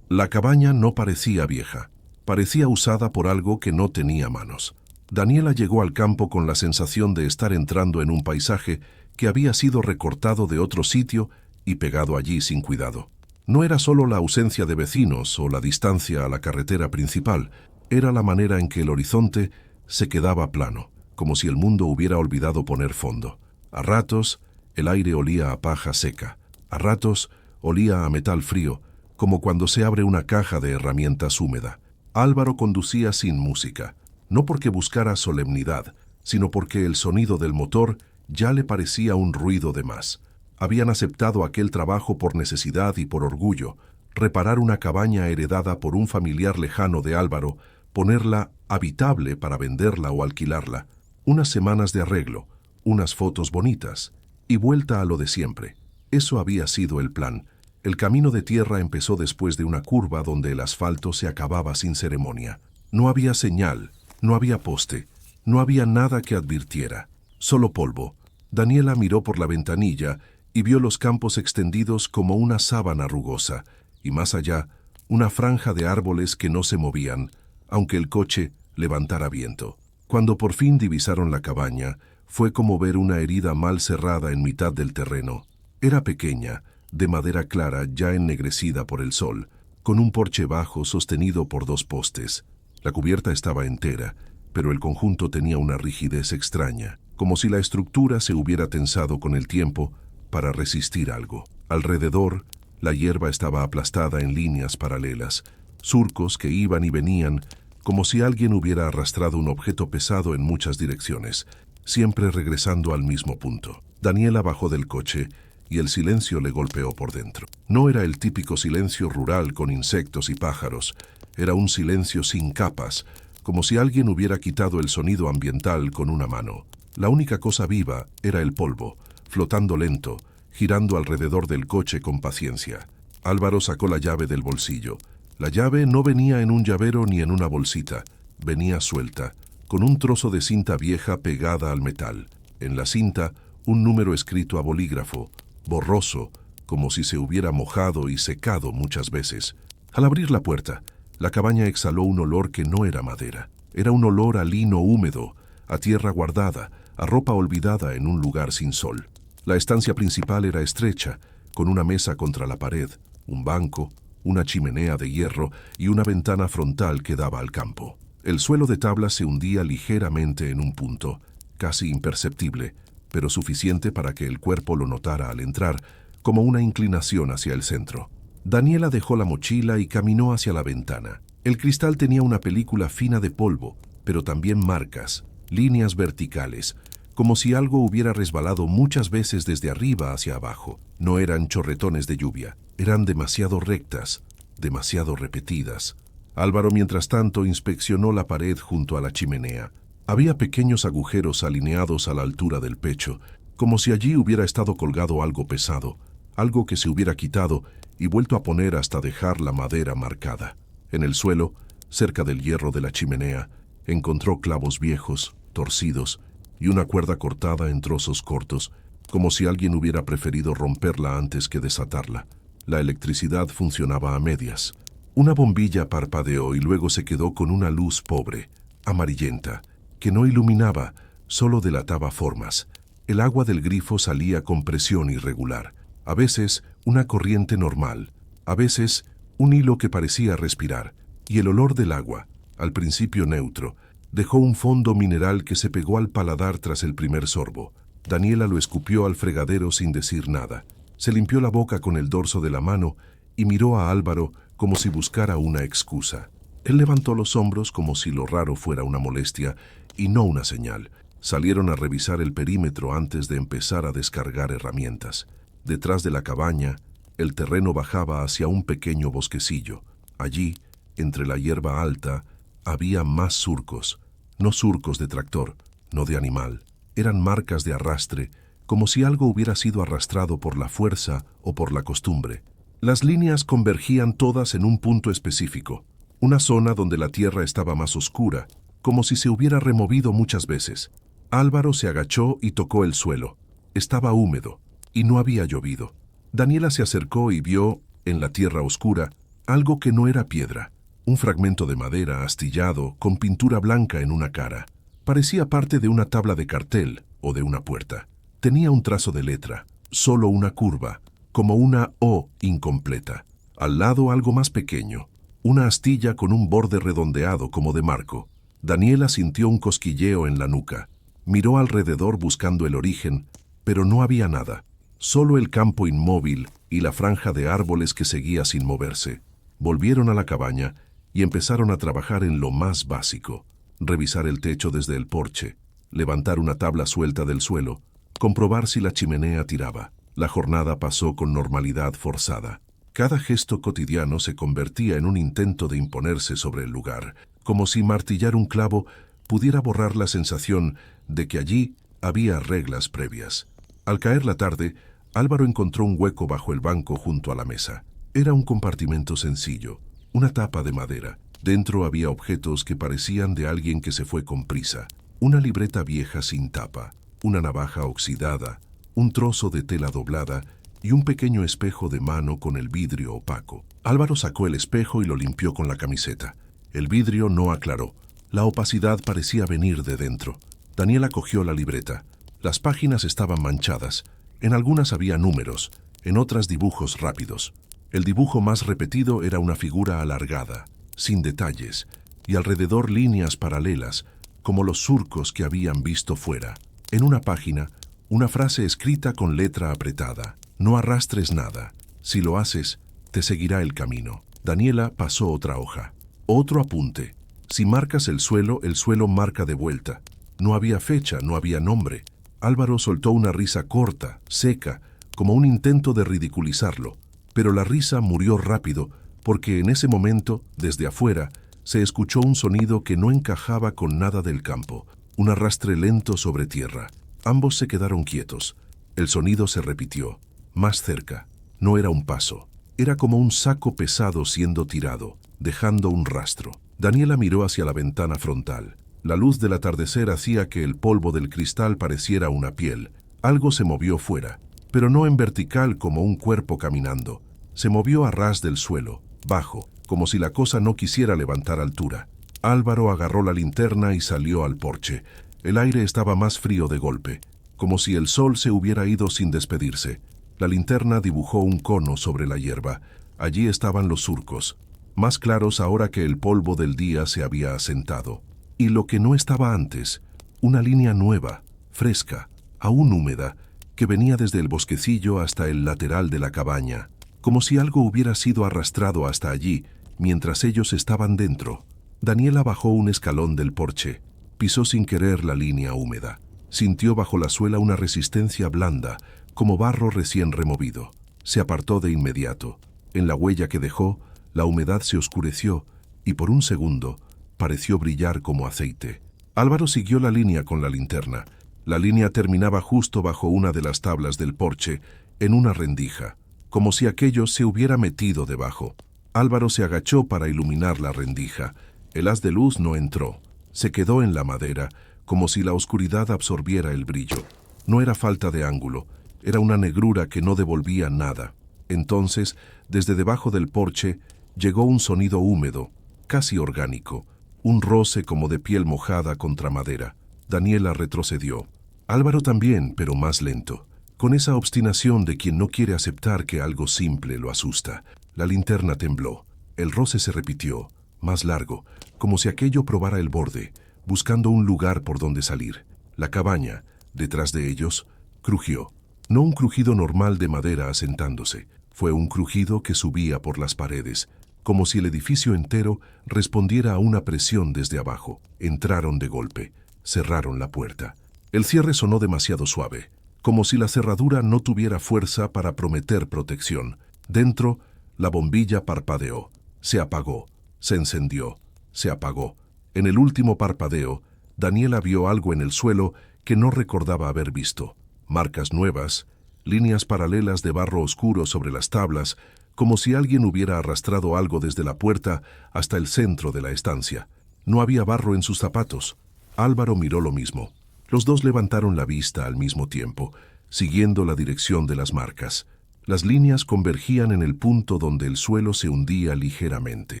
La cabaña no parecía vieja, parecía usada por algo que no tenía manos. Daniela llegó al campo con la sensación de estar entrando en un paisaje que había sido recortado de otro sitio y pegado allí sin cuidado. No era solo la ausencia de vecinos o la distancia a la carretera principal, era la manera en que el horizonte se quedaba plano, como si el mundo hubiera olvidado poner fondo. A ratos, el aire olía a paja seca. A ratos, olía a metal frío, como cuando se abre una caja de herramientas húmeda. Álvaro conducía sin música, no porque buscara solemnidad, sino porque el sonido del motor ya le parecía un ruido de más. Habían aceptado aquel trabajo por necesidad y por orgullo, reparar una cabaña heredada por un familiar lejano de Álvaro, ponerla habitable para venderla o alquilarla, unas semanas de arreglo, unas fotos bonitas, y vuelta a lo de siempre. Eso había sido el plan. El camino de tierra empezó después de una curva donde el asfalto se acababa sin ceremonia. No había señal, no había poste, no había nada que advirtiera, solo polvo. Daniela miró por la ventanilla y vio los campos extendidos como una sábana rugosa, y más allá, una franja de árboles que no se movían, aunque el coche levantara viento. Cuando por fin divisaron la cabaña, fue como ver una herida mal cerrada en mitad del terreno. Era pequeña, de madera clara ya ennegrecida por el sol, con un porche bajo sostenido por 2 postes. La cubierta estaba entera, pero el conjunto tenía una rigidez extraña, como si la estructura se hubiera tensado con el tiempo para resistir algo. Alrededor, la hierba estaba aplastada en líneas paralelas, surcos que iban y venían, como si alguien hubiera arrastrado un objeto pesado en muchas direcciones, siempre regresando al mismo punto. Daniela bajó del coche y el silencio le golpeó por dentro. No era el típico silencio rural con insectos y pájaros, era un silencio sin capas, como si alguien hubiera quitado el sonido ambiental con una mano. La única cosa viva era el polvo, flotando lento, girando alrededor del coche con paciencia. Álvaro sacó la llave del bolsillo. La llave no venía en un llavero ni en una bolsita, venía suelta, con un trozo de cinta vieja pegada al metal. En la cinta, un número escrito a bolígrafo, borroso, como si se hubiera mojado y secado muchas veces. Al abrir la puerta, la cabaña exhaló un olor que no era madera. Era un olor a lino húmedo, a tierra guardada, a ropa olvidada en un lugar sin sol. La estancia principal era estrecha, con una mesa contra la pared, un banco, una chimenea de hierro y una ventana frontal que daba al campo. El suelo de tabla se hundía ligeramente en un punto, casi imperceptible, pero suficiente para que el cuerpo lo notara al entrar, como una inclinación hacia el centro. Daniela dejó la mochila y caminó hacia la ventana. El cristal tenía una película fina de polvo, pero también marcas, líneas verticales, como si algo hubiera resbalado muchas veces desde arriba hacia abajo. No eran chorretones de lluvia, eran demasiado rectas, demasiado repetidas. Álvaro, mientras tanto, inspeccionó la pared junto a la chimenea. Había pequeños agujeros alineados a la altura del pecho, como si allí hubiera estado colgado algo pesado, algo que se hubiera quitado y vuelto a poner hasta dejar la madera marcada. En el suelo, cerca del hierro de la chimenea, encontró clavos viejos, torcidos, y una cuerda cortada en trozos cortos, como si alguien hubiera preferido romperla antes que desatarla. La electricidad funcionaba a medias. Una bombilla parpadeó y luego se quedó con una luz pobre, amarillenta, que no iluminaba, solo delataba formas. El agua del grifo salía con presión irregular. A veces una corriente normal, a veces un hilo que parecía respirar, y el olor del agua, al principio neutro, dejó un fondo mineral que se pegó al paladar tras el primer sorbo. Daniela lo escupió al fregadero sin decir nada. Se limpió la boca con el dorso de la mano y miró a Álvaro como si buscara una excusa. Él levantó los hombros como si lo raro fuera una molestia y no una señal. Salieron a revisar el perímetro antes de empezar a descargar herramientas. Detrás de la cabaña, el terreno bajaba hacia un pequeño bosquecillo. Allí, entre la hierba alta, había más surcos. No surcos de tractor, no de animal. Eran marcas de arrastre, como si algo hubiera sido arrastrado por la fuerza o por la costumbre. Las líneas convergían todas en un punto específico, una zona donde la tierra estaba más oscura, como si se hubiera removido muchas veces. Álvaro se agachó y tocó el suelo. Estaba húmedo, y no había llovido. Daniela se acercó y vio, en la tierra oscura, algo que no era piedra. Un fragmento de madera astillado con pintura blanca en una cara. Parecía parte de una tabla de cartel o de una puerta. Tenía un trazo de letra, solo una curva, como una O incompleta. Al lado algo más pequeño, una astilla con un borde redondeado como de marco. Daniela sintió un cosquilleo en la nuca. Miró alrededor buscando el origen, pero no había nada. Solo el campo inmóvil y la franja de árboles que seguía sin moverse. Volvieron a la cabaña y empezaron a trabajar en lo más básico. Revisar el techo desde el porche, levantar una tabla suelta del suelo, comprobar si la chimenea tiraba. La jornada pasó con normalidad forzada. Cada gesto cotidiano se convertía en un intento de imponerse sobre el lugar, como si martillar un clavo pudiera borrar la sensación de que allí había reglas previas. Al caer la tarde, Álvaro encontró un hueco bajo el banco junto a la mesa. Era un compartimento sencillo, una tapa de madera. Dentro había objetos que parecían de alguien que se fue con prisa. Una libreta vieja sin tapa, una navaja oxidada, un trozo de tela doblada y un pequeño espejo de mano con el vidrio opaco. Álvaro sacó el espejo y lo limpió con la camiseta. El vidrio no aclaró. La opacidad parecía venir de dentro. Daniela cogió la libreta. Las páginas estaban manchadas. En algunas había números, en otras dibujos rápidos. El dibujo más repetido era una figura alargada, sin detalles, y alrededor líneas paralelas, como los surcos que habían visto fuera. En una página, una frase escrita con letra apretada. No arrastres nada. Si lo haces, te seguirá el camino. Daniela pasó otra hoja. Otro apunte. Si marcas el suelo marca de vuelta. No había fecha, no había nombre. Álvaro soltó una risa corta, seca, como un intento de ridiculizarlo. Pero la risa murió rápido, porque en ese momento, desde afuera, se escuchó un sonido que no encajaba con nada del campo. Un arrastre lento sobre tierra. Ambos se quedaron quietos. El sonido se repitió. Más cerca. No era un paso. Era como un saco pesado siendo tirado, dejando un rastro. Daniela miró hacia la ventana frontal. La luz del atardecer hacía que el polvo del cristal pareciera una piel. Algo se movió fuera, pero no en vertical como un cuerpo caminando. Se movió a ras del suelo, bajo, como si la cosa no quisiera levantar altura. Álvaro agarró la linterna y salió al porche. El aire estaba más frío de golpe, como si el sol se hubiera ido sin despedirse. La linterna dibujó un cono sobre la hierba. Allí estaban los surcos, más claros ahora que el polvo del día se había asentado. Y lo que no estaba antes, una línea nueva, fresca, aún húmeda, que venía desde el bosquecillo hasta el lateral de la cabaña, como si algo hubiera sido arrastrado hasta allí, mientras ellos estaban dentro. Daniela bajó un escalón del porche, pisó sin querer la línea húmeda. Sintió bajo la suela una resistencia blanda, como barro recién removido. Se apartó de inmediato. En la huella que dejó, la humedad se oscureció, y por un segundo, pareció brillar como aceite. Álvaro siguió la línea con la linterna. La línea terminaba justo bajo una de las tablas del porche, en una rendija, como si aquello se hubiera metido debajo. Álvaro se agachó para iluminar la rendija. El haz de luz no entró. Se quedó en la madera, como si la oscuridad absorbiera el brillo. No era falta de ángulo, era una negrura que no devolvía nada. Entonces, desde debajo del porche, llegó un sonido húmedo, casi orgánico, un roce como de piel mojada contra madera. Daniela retrocedió. Álvaro también, pero más lento, con esa obstinación de quien no quiere aceptar que algo simple lo asusta. La linterna tembló. El roce se repitió, más largo, como si aquello probara el borde, buscando un lugar por donde salir. La cabaña, detrás de ellos, crujió. No un crujido normal de madera asentándose. Fue un crujido que subía por las paredes, como si el edificio entero respondiera a una presión desde abajo. Entraron de golpe. Cerraron la puerta. El cierre sonó demasiado suave, como si la cerradura no tuviera fuerza para prometer protección. Dentro, la bombilla parpadeó. Se apagó. Se encendió. Se apagó. En el último parpadeo, Daniela vio algo en el suelo que no recordaba haber visto. Marcas nuevas, líneas paralelas de barro oscuro sobre las tablas, como si alguien hubiera arrastrado algo desde la puerta hasta el centro de la estancia. No había barro en sus zapatos. Álvaro miró lo mismo. Los dos levantaron la vista al mismo tiempo, siguiendo la dirección de las marcas. Las líneas convergían en el punto donde el suelo se hundía ligeramente.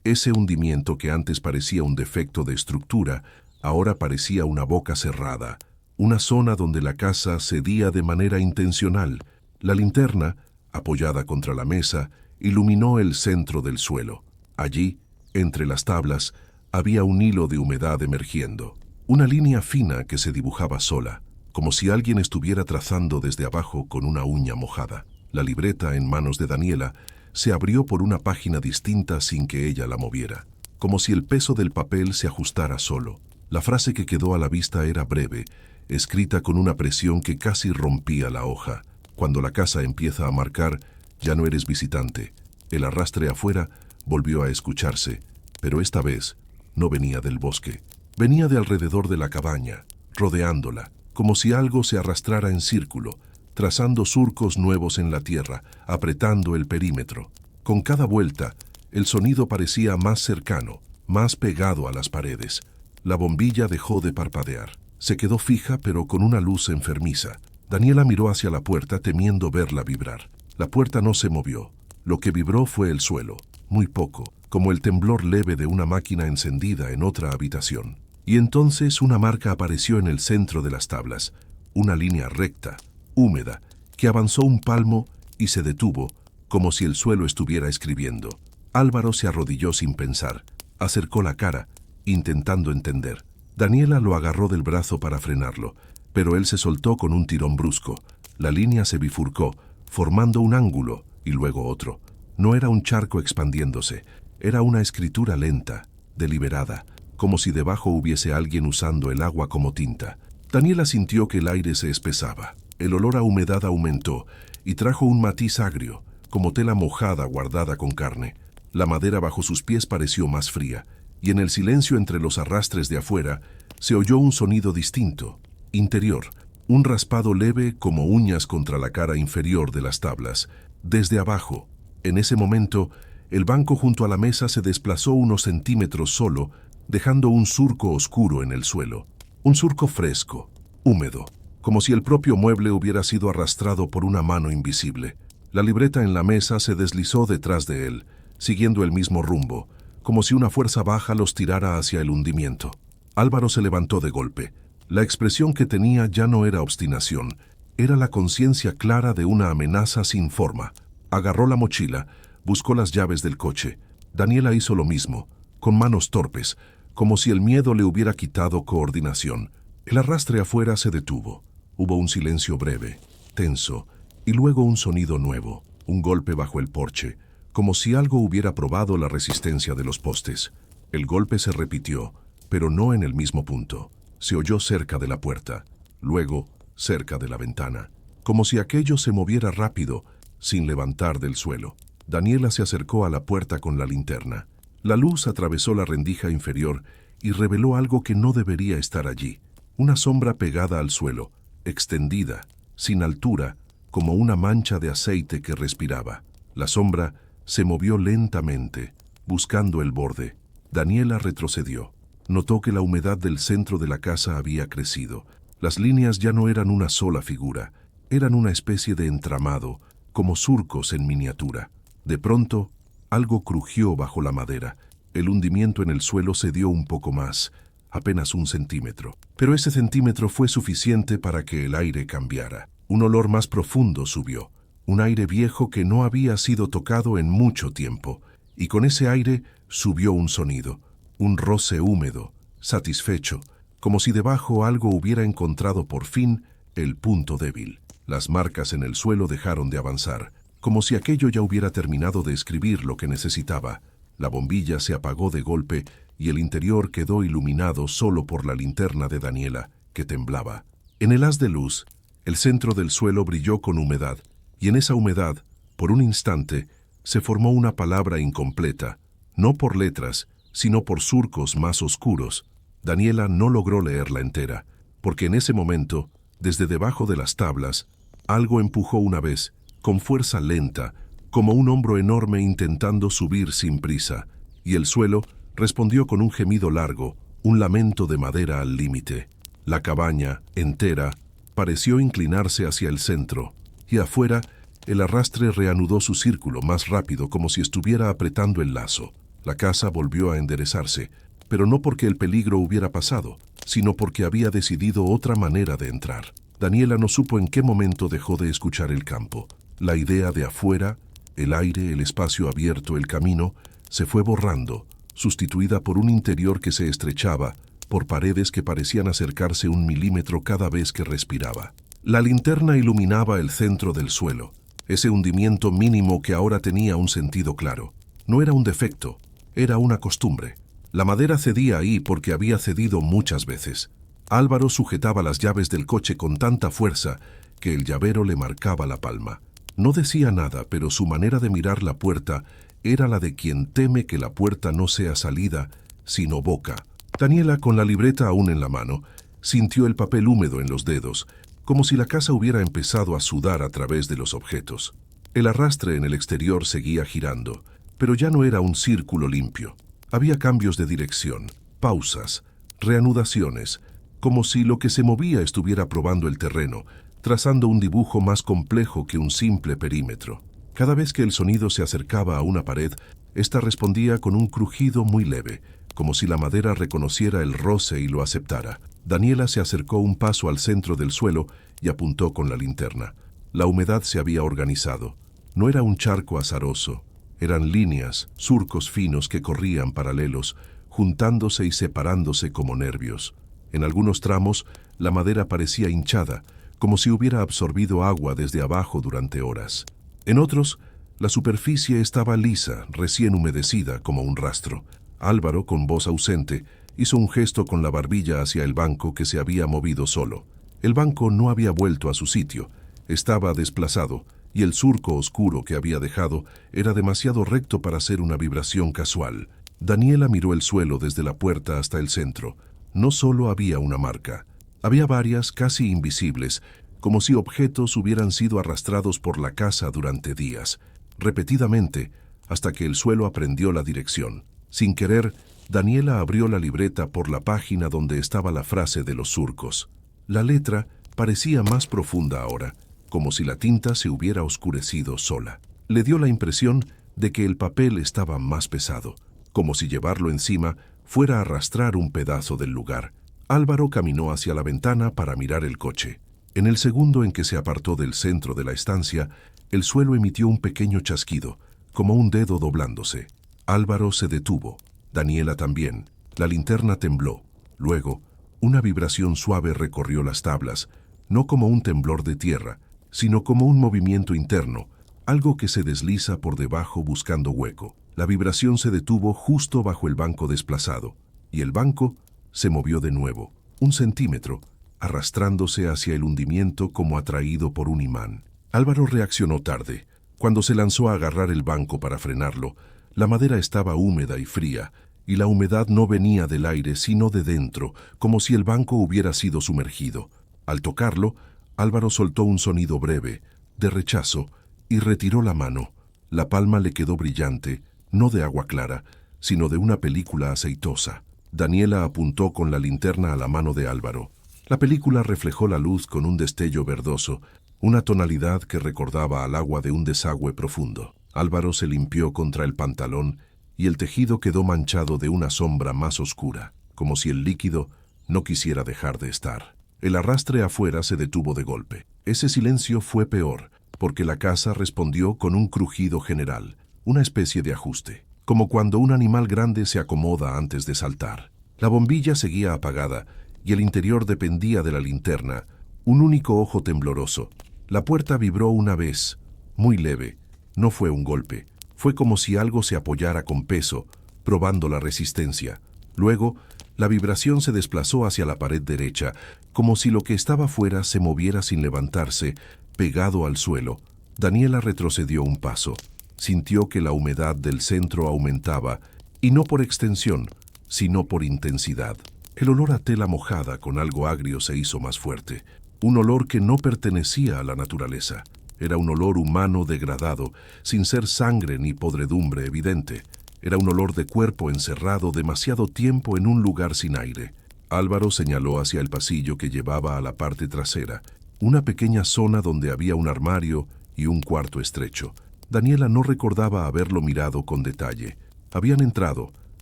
Ese hundimiento que antes parecía un defecto de estructura, ahora parecía una boca cerrada, una zona donde la casa cedía de manera intencional. La linterna, apoyada contra la mesa, iluminó el centro del suelo. Allí, entre las tablas, había un hilo de humedad emergiendo. Una línea fina que se dibujaba sola, como si alguien estuviera trazando desde abajo con una uña mojada. La libreta en manos de Daniela se abrió por una página distinta sin que ella la moviera, como si el peso del papel se ajustara solo. La frase que quedó a la vista era breve, escrita con una presión que casi rompía la hoja. Cuando la casa empieza a marcar, ya no eres visitante. El arrastre afuera volvió a escucharse, pero esta vez no venía del bosque. Venía de alrededor de la cabaña, rodeándola, como si algo se arrastrara en círculo, trazando surcos nuevos en la tierra, apretando el perímetro. Con cada vuelta, el sonido parecía más cercano, más pegado a las paredes. La bombilla dejó de parpadear. Se quedó fija, pero con una luz enfermiza. Daniela miró hacia la puerta temiendo verla vibrar. La puerta no se movió. Lo que vibró fue el suelo, muy poco, como el temblor leve de una máquina encendida en otra habitación. Y entonces una marca apareció en el centro de las tablas, una línea recta, húmeda, que avanzó un palmo y se detuvo, como si el suelo estuviera escribiendo. Álvaro se arrodilló sin pensar, acercó la cara, intentando entender. Daniela lo agarró del brazo para frenarlo, pero él se soltó con un tirón brusco. La línea se bifurcó, formando un ángulo y luego otro. No era un charco expandiéndose, era una escritura lenta, deliberada, como si debajo hubiese alguien usando el agua como tinta. Daniela sintió que el aire se espesaba. El olor a humedad aumentó y trajo un matiz agrio, como tela mojada guardada con carne. La madera bajo sus pies pareció más fría, y en el silencio entre los arrastres de afuera se oyó un sonido distinto, interior, un raspado leve como uñas contra la cara inferior de las tablas. Desde abajo, en ese momento, el banco junto a la mesa se desplazó unos centímetros solo, dejando un surco oscuro en el suelo. Un surco fresco, húmedo, como si el propio mueble hubiera sido arrastrado por una mano invisible. La libreta en la mesa se deslizó detrás de él, siguiendo el mismo rumbo, como si una fuerza baja los tirara hacia el hundimiento. Álvaro se levantó de golpe. La expresión que tenía ya no era obstinación, era la conciencia clara de una amenaza sin forma. Agarró la mochila, buscó las llaves del coche. Daniela hizo lo mismo, con manos torpes, como si el miedo le hubiera quitado coordinación. El arrastre afuera se detuvo. Hubo un silencio breve, tenso, y luego un sonido nuevo, un golpe bajo el porche, como si algo hubiera probado la resistencia de los postes. El golpe se repitió, pero no en el mismo punto. Se oyó cerca de la puerta, luego cerca de la ventana, como si aquello se moviera rápido, sin levantar del suelo. Daniela se acercó a la puerta con la linterna. La luz atravesó la rendija inferior y reveló algo que no debería estar allí. Una sombra pegada al suelo, extendida, sin altura, como una mancha de aceite que respiraba. La sombra se movió lentamente, buscando el borde. Daniela retrocedió. Notó que la humedad del centro de la casa había crecido. Las líneas ya no eran una sola figura, eran una especie de entramado, como surcos en miniatura. De pronto, algo crujió bajo la madera. El hundimiento en el suelo se dio un poco más, apenas 1 centímetro. Pero ese centímetro fue suficiente para que el aire cambiara. Un olor más profundo subió, un aire viejo que no había sido tocado en mucho tiempo. Y con ese aire subió un sonido, un roce húmedo, satisfecho, como si debajo algo hubiera encontrado por fin el punto débil. Las marcas en el suelo dejaron de avanzar, como si aquello ya hubiera terminado de escribir lo que necesitaba. La bombilla se apagó de golpe y el interior quedó iluminado solo por la linterna de Daniela, que temblaba. En el haz de luz, el centro del suelo brilló con humedad, y en esa humedad, por un instante, se formó una palabra incompleta, no por letras, sino por surcos más oscuros. Daniela no logró leerla entera, porque en ese momento, desde debajo de las tablas, algo empujó una vez, con fuerza lenta, como un hombro enorme intentando subir sin prisa, y el suelo respondió con un gemido largo, un lamento de madera al límite. La cabaña, entera, pareció inclinarse hacia el centro, y afuera, el arrastre reanudó su círculo más rápido como si estuviera apretando el lazo. La casa volvió a enderezarse, pero no porque el peligro hubiera pasado, sino porque había decidido otra manera de entrar. Daniela no supo en qué momento dejó de escuchar el campo. La idea de afuera, el aire, el espacio abierto, el camino, se fue borrando, sustituida por un interior que se estrechaba, por paredes que parecían acercarse 1 milímetro cada vez que respiraba. La linterna iluminaba el centro del suelo, ese hundimiento mínimo que ahora tenía un sentido claro. No era un defecto, era una costumbre. La madera cedía ahí porque había cedido muchas veces. Álvaro sujetaba las llaves del coche con tanta fuerza que el llavero le marcaba la palma. No decía nada, pero su manera de mirar la puerta era la de quien teme que la puerta no sea salida, sino boca. Daniela, con la libreta aún en la mano, sintió el papel húmedo en los dedos, como si la casa hubiera empezado a sudar a través de los objetos. El arrastre en el exterior seguía girando, pero ya no era un círculo limpio. Había cambios de dirección, pausas, reanudaciones, como si lo que se movía estuviera probando el terreno, trazando un dibujo más complejo que un simple perímetro. Cada vez que el sonido se acercaba a una pared, ésta respondía con un crujido muy leve, como si la madera reconociera el roce y lo aceptara. Daniela se acercó un paso al centro del suelo y apuntó con la linterna. La humedad se había organizado. No era un charco azaroso. Eran líneas, surcos finos que corrían paralelos, juntándose y separándose como nervios. En algunos tramos, la madera parecía hinchada, como si hubiera absorbido agua desde abajo durante horas. En otros, la superficie estaba lisa, recién humedecida como un rastro. Álvaro, con voz ausente, hizo un gesto con la barbilla hacia el banco que se había movido solo. El banco no había vuelto a su sitio, estaba desplazado, y el surco oscuro que había dejado era demasiado recto para ser una vibración casual. Daniela miró el suelo desde la puerta hasta el centro. No solo había una marca, había varias casi invisibles, como si objetos hubieran sido arrastrados por la casa durante días, repetidamente, hasta que el suelo aprendió la dirección. Sin querer, Daniela abrió la libreta por la página donde estaba la frase de los surcos. La letra parecía más profunda ahora, como si la tinta se hubiera oscurecido sola. Le dio la impresión de que el papel estaba más pesado, como si llevarlo encima fuera a arrastrar un pedazo del lugar. Álvaro caminó hacia la ventana para mirar el coche. En el segundo en que se apartó del centro de la estancia, el suelo emitió un pequeño chasquido, como un dedo doblándose. Álvaro se detuvo. Daniela también. La linterna tembló. Luego, una vibración suave recorrió las tablas, no como un temblor de tierra, sino como un movimiento interno, algo que se desliza por debajo buscando hueco. La vibración se detuvo justo bajo el banco desplazado, y el banco se movió de nuevo, 1 centímetro, arrastrándose hacia el hundimiento como atraído por un imán. Álvaro reaccionó tarde. Cuando se lanzó a agarrar el banco para frenarlo, la madera estaba húmeda y fría, y la humedad no venía del aire sino de dentro, como si el banco hubiera sido sumergido. Al tocarlo, Álvaro soltó un sonido breve, de rechazo, y retiró la mano. La palma le quedó brillante, no de agua clara, sino de una película aceitosa. Daniela apuntó con la linterna a la mano de Álvaro. La película reflejó la luz con un destello verdoso, una tonalidad que recordaba al agua de un desagüe profundo. Álvaro se limpió contra el pantalón y el tejido quedó manchado de una sombra más oscura, como si el líquido no quisiera dejar de estar. El arrastre afuera se detuvo de golpe. Ese silencio fue peor, porque la casa respondió con un crujido general, una especie de ajuste, como cuando un animal grande se acomoda antes de saltar. La bombilla seguía apagada y el interior dependía de la linterna, un único ojo tembloroso. La puerta vibró una vez, muy leve. No fue un golpe, fue como si algo se apoyara con peso, probando la resistencia. Luego, la vibración se desplazó hacia la pared derecha, como si lo que estaba fuera se moviera sin levantarse, pegado al suelo. Daniela retrocedió un paso. Sintió que la humedad del centro aumentaba, y no por extensión, sino por intensidad. El olor a tela mojada con algo agrio se hizo más fuerte, un olor que no pertenecía a la naturaleza. Era un olor humano degradado, sin ser sangre ni podredumbre evidente. Era un olor de cuerpo encerrado demasiado tiempo en un lugar sin aire. Álvaro señaló hacia el pasillo que llevaba a la parte trasera, una pequeña zona donde había un armario y un cuarto estrecho. Daniela no recordaba haberlo mirado con detalle. Habían entrado,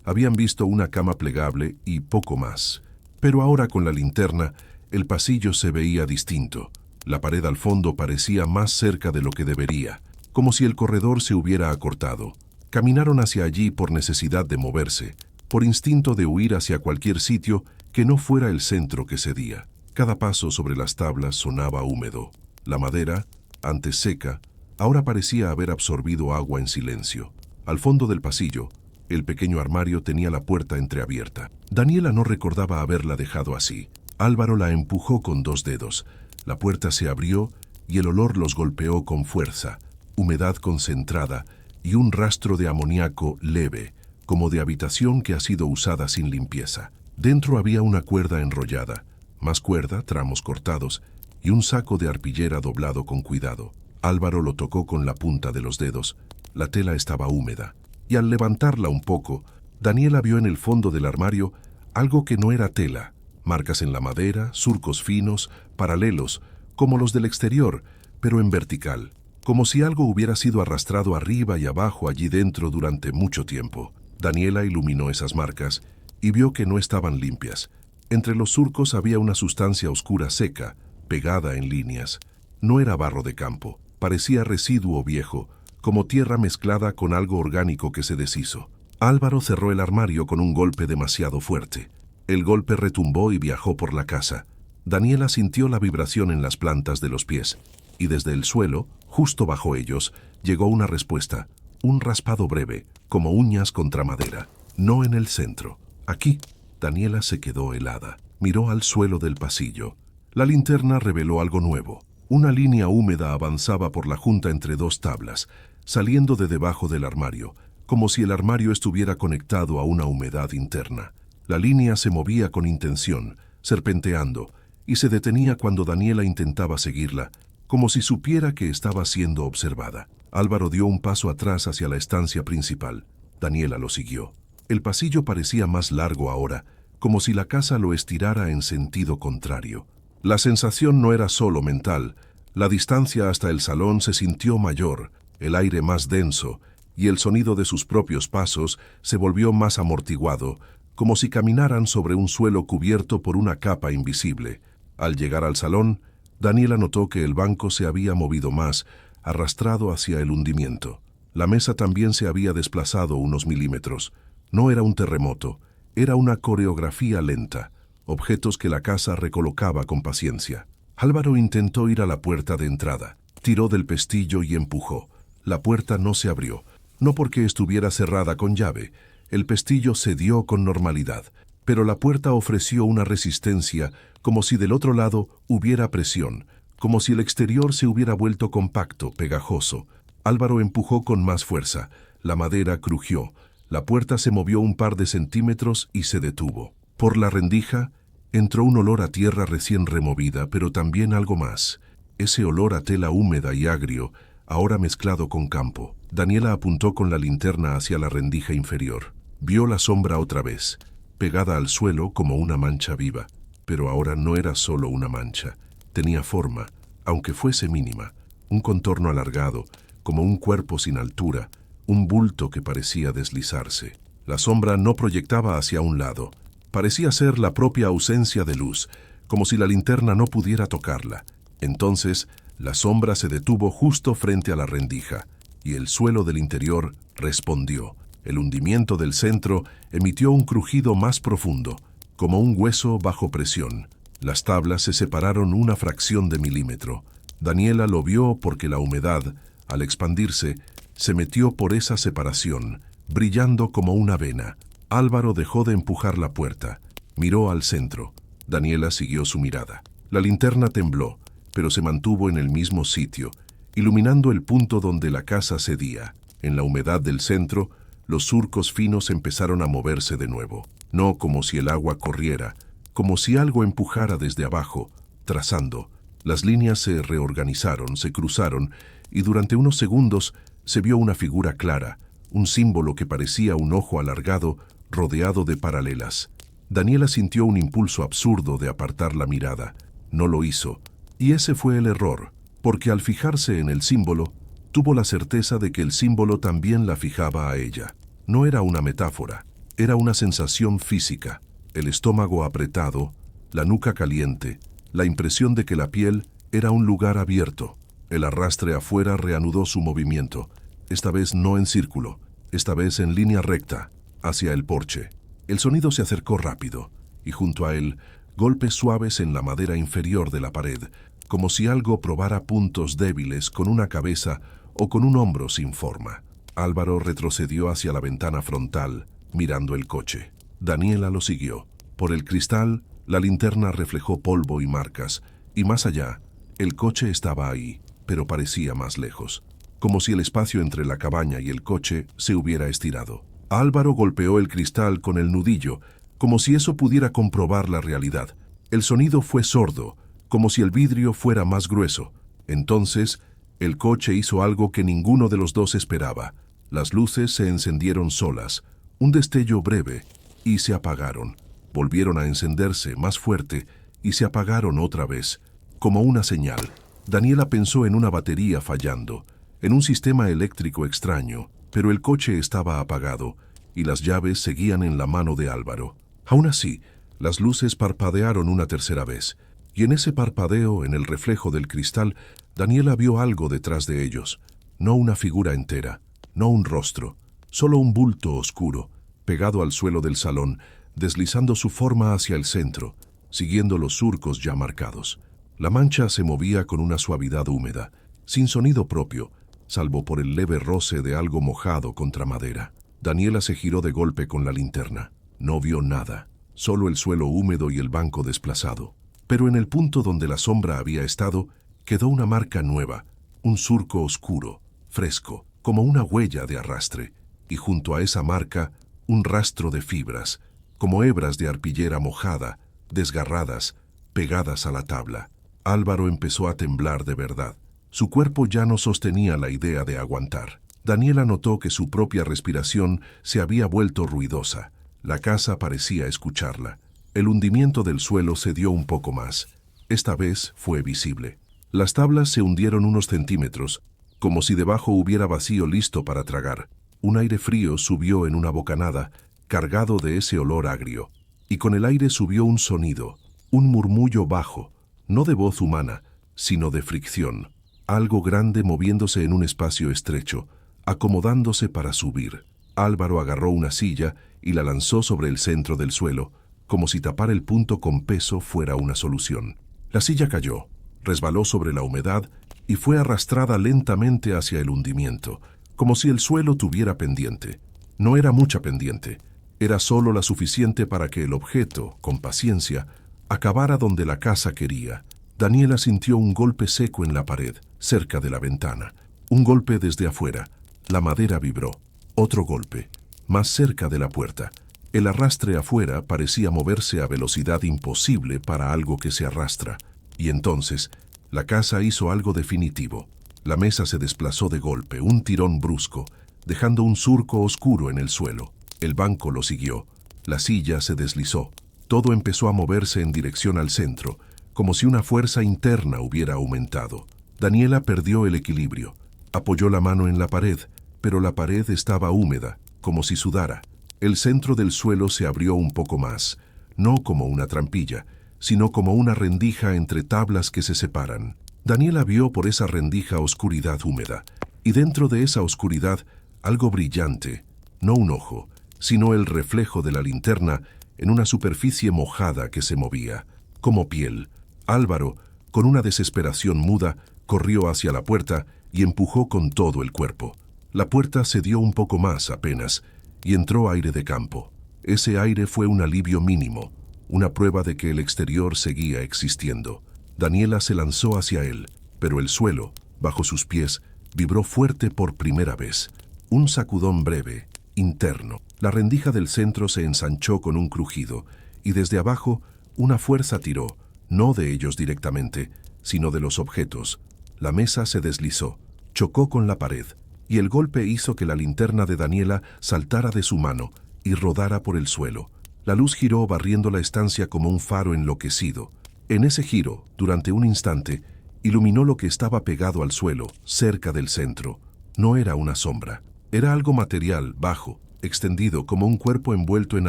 habían visto una cama plegable y poco más. Pero ahora con la linterna, el pasillo se veía distinto. La pared al fondo parecía más cerca de lo que debería, como si el corredor se hubiera acortado. Caminaron hacia allí por necesidad de moverse, por instinto de huir hacia cualquier sitio que no fuera el centro que cedía. Cada paso sobre las tablas sonaba húmedo. La madera, antes seca, ahora parecía haber absorbido agua en silencio. Al fondo del pasillo, el pequeño armario tenía la puerta entreabierta. Daniela no recordaba haberla dejado así. Álvaro la empujó con 2 dedos. La puerta se abrió y el olor los golpeó con fuerza, humedad concentrada y un rastro de amoníaco leve, como de habitación que ha sido usada sin limpieza. Dentro había una cuerda enrollada, más cuerda, tramos cortados, y un saco de arpillera doblado con cuidado. Álvaro lo tocó con la punta de los dedos. La tela estaba húmeda, y al levantarla un poco, Daniela vio en el fondo del armario algo que no era tela, marcas en la madera, surcos finos, paralelos, como los del exterior, pero en vertical, como si algo hubiera sido arrastrado arriba y abajo allí dentro durante mucho tiempo. Daniela iluminó esas marcas y vio que no estaban limpias. Entre los surcos había una sustancia oscura seca, pegada en líneas. No era barro de campo, parecía residuo viejo, como tierra mezclada con algo orgánico que se deshizo. Álvaro cerró el armario con un golpe demasiado fuerte. El golpe retumbó y viajó por la casa. Daniela sintió la vibración en las plantas de los pies, y desde el suelo, justo bajo ellos, llegó una respuesta, un raspado breve, como uñas contra madera. No en el centro. Aquí. Daniela se quedó helada. Miró al suelo del pasillo. La linterna reveló algo nuevo. Una línea húmeda avanzaba por la junta entre dos tablas, saliendo de debajo del armario, como si el armario estuviera conectado a una humedad interna. La línea se movía con intención, serpenteando, y se detenía cuando Daniela intentaba seguirla, como si supiera que estaba siendo observada. Álvaro dio un paso atrás hacia la estancia principal. Daniela lo siguió. El pasillo parecía más largo ahora, como si la casa lo estirara en sentido contrario. La sensación no era solo mental. La distancia hasta el salón se sintió mayor, el aire más denso, y el sonido de sus propios pasos se volvió más amortiguado, como si caminaran sobre un suelo cubierto por una capa invisible. Al llegar al salón, Daniela notó que el banco se había movido más, arrastrado hacia el hundimiento. La mesa también se había desplazado unos milímetros. No era un terremoto, era una coreografía lenta, objetos que la casa recolocaba con paciencia. Álvaro intentó ir a la puerta de entrada, tiró del pestillo y empujó. La puerta no se abrió, no porque estuviera cerrada con llave. El pestillo cedió con normalidad, pero la puerta ofreció una resistencia, como si del otro lado hubiera presión, como si el exterior se hubiera vuelto compacto, pegajoso. Álvaro empujó con más fuerza. La madera crujió. La puerta se movió un par de centímetros y se detuvo. Por la rendija entró un olor a tierra recién removida, pero también algo más. Ese olor a tela húmeda y agrio, ahora mezclado con campo. Daniela apuntó con la linterna hacia la rendija inferior. Vio la sombra otra vez, pegada al suelo como una mancha viva. Pero ahora no era solo una mancha. Tenía forma, aunque fuese mínima. Un contorno alargado, como un cuerpo sin altura, un bulto que parecía deslizarse. La sombra no proyectaba hacia un lado. Parecía ser la propia ausencia de luz, como si la linterna no pudiera tocarla. Entonces, la sombra se detuvo justo frente a la rendija, y el suelo del interior respondió. El hundimiento del centro emitió un crujido más profundo, como un hueso bajo presión. Las tablas se separaron una fracción de milímetro. Daniela lo vio porque la humedad, al expandirse, se metió por esa separación, brillando como una vena. Álvaro dejó de empujar la puerta. Miró al centro. Daniela siguió su mirada. La linterna tembló, pero se mantuvo en el mismo sitio, iluminando el punto donde la casa cedía. En la humedad del centro, los surcos finos empezaron a moverse de nuevo. No como si el agua corriera, como si algo empujara desde abajo, trazando. Las líneas se reorganizaron, se cruzaron, y durante unos segundos se vio una figura clara, un símbolo que parecía un ojo alargado, rodeado de paralelas. Daniela sintió un impulso absurdo de apartar la mirada. No lo hizo, y ese fue el error, porque al fijarse en el símbolo, tuvo la certeza de que el símbolo también la fijaba a ella. No era una metáfora, era una sensación física. El estómago apretado, la nuca caliente, la impresión de que la piel era un lugar abierto. El arrastre afuera reanudó su movimiento, esta vez no en círculo, esta vez en línea recta, hacia el porche. El sonido se acercó rápido, y junto a él, golpes suaves en la madera inferior de la pared, como si algo probara puntos débiles con una cabeza o con un hombro sin forma. Álvaro retrocedió hacia la ventana frontal, mirando el coche. Daniela lo siguió. Por el cristal, la linterna reflejó polvo y marcas, y más allá, el coche estaba ahí, pero parecía más lejos, como si el espacio entre la cabaña y el coche se hubiera estirado. Álvaro golpeó el cristal con el nudillo, como si eso pudiera comprobar la realidad. El sonido fue sordo, como si el vidrio fuera más grueso. Entonces, el coche hizo algo que ninguno de los dos esperaba. Las luces se encendieron solas, un destello breve, y se apagaron. Volvieron a encenderse más fuerte y se apagaron otra vez, como una señal. Daniela pensó en una batería fallando, en un sistema eléctrico extraño, pero el coche estaba apagado y las llaves seguían en la mano de Álvaro. Aún así, las luces parpadearon una tercera vez, y en ese parpadeo, en el reflejo del cristal, Daniela vio algo detrás de ellos. No una figura entera, no un rostro, solo un bulto oscuro, pegado al suelo del salón, deslizando su forma hacia el centro, siguiendo los surcos ya marcados. La mancha se movía con una suavidad húmeda, sin sonido propio, salvo por el leve roce de algo mojado contra madera. Daniela se giró de golpe con la linterna. No vio nada, solo el suelo húmedo y el banco desplazado. Pero en el punto donde la sombra había estado, quedó una marca nueva, un surco oscuro, fresco, como una huella de arrastre, y junto a esa marca, un rastro de fibras, como hebras de arpillera mojada, desgarradas, pegadas a la tabla. Álvaro empezó a temblar de verdad. Su cuerpo ya no sostenía la idea de aguantar. Daniela notó que su propia respiración se había vuelto ruidosa. La casa parecía escucharla. El hundimiento del suelo se dio un poco más. Esta vez fue visible. Las tablas se hundieron unos centímetros, como si debajo hubiera vacío listo para tragar. Un aire frío subió en una bocanada, cargado de ese olor agrio. Y con el aire subió un sonido, un murmullo bajo, no de voz humana, sino de fricción. Algo grande moviéndose en un espacio estrecho, acomodándose para subir. Álvaro agarró una silla y la lanzó sobre el centro del suelo, como si tapar el punto con peso fuera una solución. La silla cayó, resbaló sobre la humedad y fue arrastrada lentamente hacia el hundimiento, como si el suelo tuviera pendiente. No era mucha pendiente, era solo la suficiente para que el objeto, con paciencia, acabara donde la casa quería. Daniela sintió un golpe seco en la pared, cerca de la ventana. Un golpe desde afuera. La madera vibró. Otro golpe, más cerca de la puerta. El arrastre afuera parecía moverse a velocidad imposible para algo que se arrastra. Y entonces, la casa hizo algo definitivo. La mesa se desplazó de golpe, un tirón brusco, dejando un surco oscuro en el suelo. El banco lo siguió. La silla se deslizó. Todo empezó a moverse en dirección al centro, como si una fuerza interna hubiera aumentado. Daniela perdió el equilibrio. Apoyó la mano en la pared, pero la pared estaba húmeda, como si sudara. El centro del suelo se abrió un poco más, no como una trampilla, sino como una rendija entre tablas que se separan. Daniela vio por esa rendija oscuridad húmeda, y dentro de esa oscuridad algo brillante, no un ojo, sino el reflejo de la linterna en una superficie mojada que se movía, como piel. Álvaro, con una desesperación muda, corrió hacia la puerta y empujó con todo el cuerpo. La puerta cedió un poco más apenas, y entró aire de campo. Ese aire fue un alivio mínimo, una prueba de que el exterior seguía existiendo. Daniela se lanzó hacia él, pero el suelo, bajo sus pies, vibró fuerte por primera vez. Un sacudón breve, interno. La rendija del centro se ensanchó con un crujido, y desde abajo una fuerza tiró, no de ellos directamente, sino de los objetos. La mesa se deslizó, chocó con la pared, y el golpe hizo que la linterna de Daniela saltara de su mano y rodara por el suelo. La luz giró barriendo la estancia como un faro enloquecido. En ese giro, durante un instante, iluminó lo que estaba pegado al suelo, cerca del centro. No era una sombra. Era algo material, bajo, extendido como un cuerpo envuelto en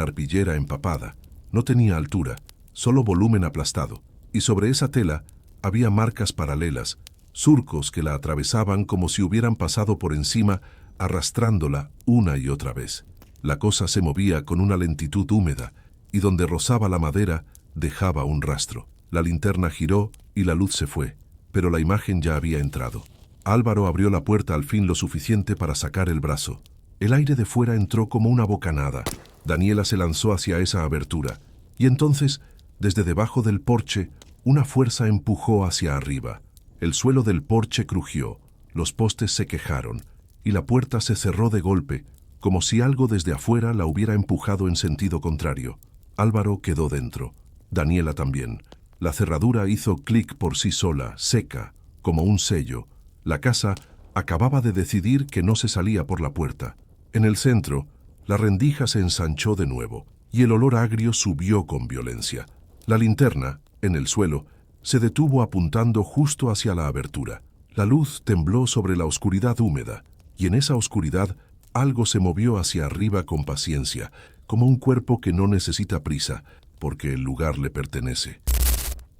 arpillera empapada. No tenía altura, solo volumen aplastado. Y sobre esa tela había marcas paralelas, surcos que la atravesaban como si hubieran pasado por encima, arrastrándola una y otra vez. La cosa se movía con una lentitud húmeda, y donde rozaba la madera, dejaba un rastro. La linterna giró y la luz se fue, pero la imagen ya había entrado. Álvaro abrió la puerta al fin lo suficiente para sacar el brazo. El aire de fuera entró como una bocanada. Daniela se lanzó hacia esa abertura, y entonces, desde debajo del porche, una fuerza empujó hacia arriba. El suelo del porche crujió, los postes se quejaron, y la puerta se cerró de golpe, como si algo desde afuera la hubiera empujado en sentido contrario. Álvaro quedó dentro. Daniela también. La cerradura hizo clic por sí sola, seca, como un sello. La casa acababa de decidir que no se salía por la puerta. En el centro, la rendija se ensanchó de nuevo y el olor agrio subió con violencia. La linterna, en el suelo, se detuvo apuntando justo hacia la abertura. La luz tembló sobre la oscuridad húmeda y en esa oscuridad algo se movió hacia arriba con paciencia, como un cuerpo que no necesita prisa, porque el lugar le pertenece.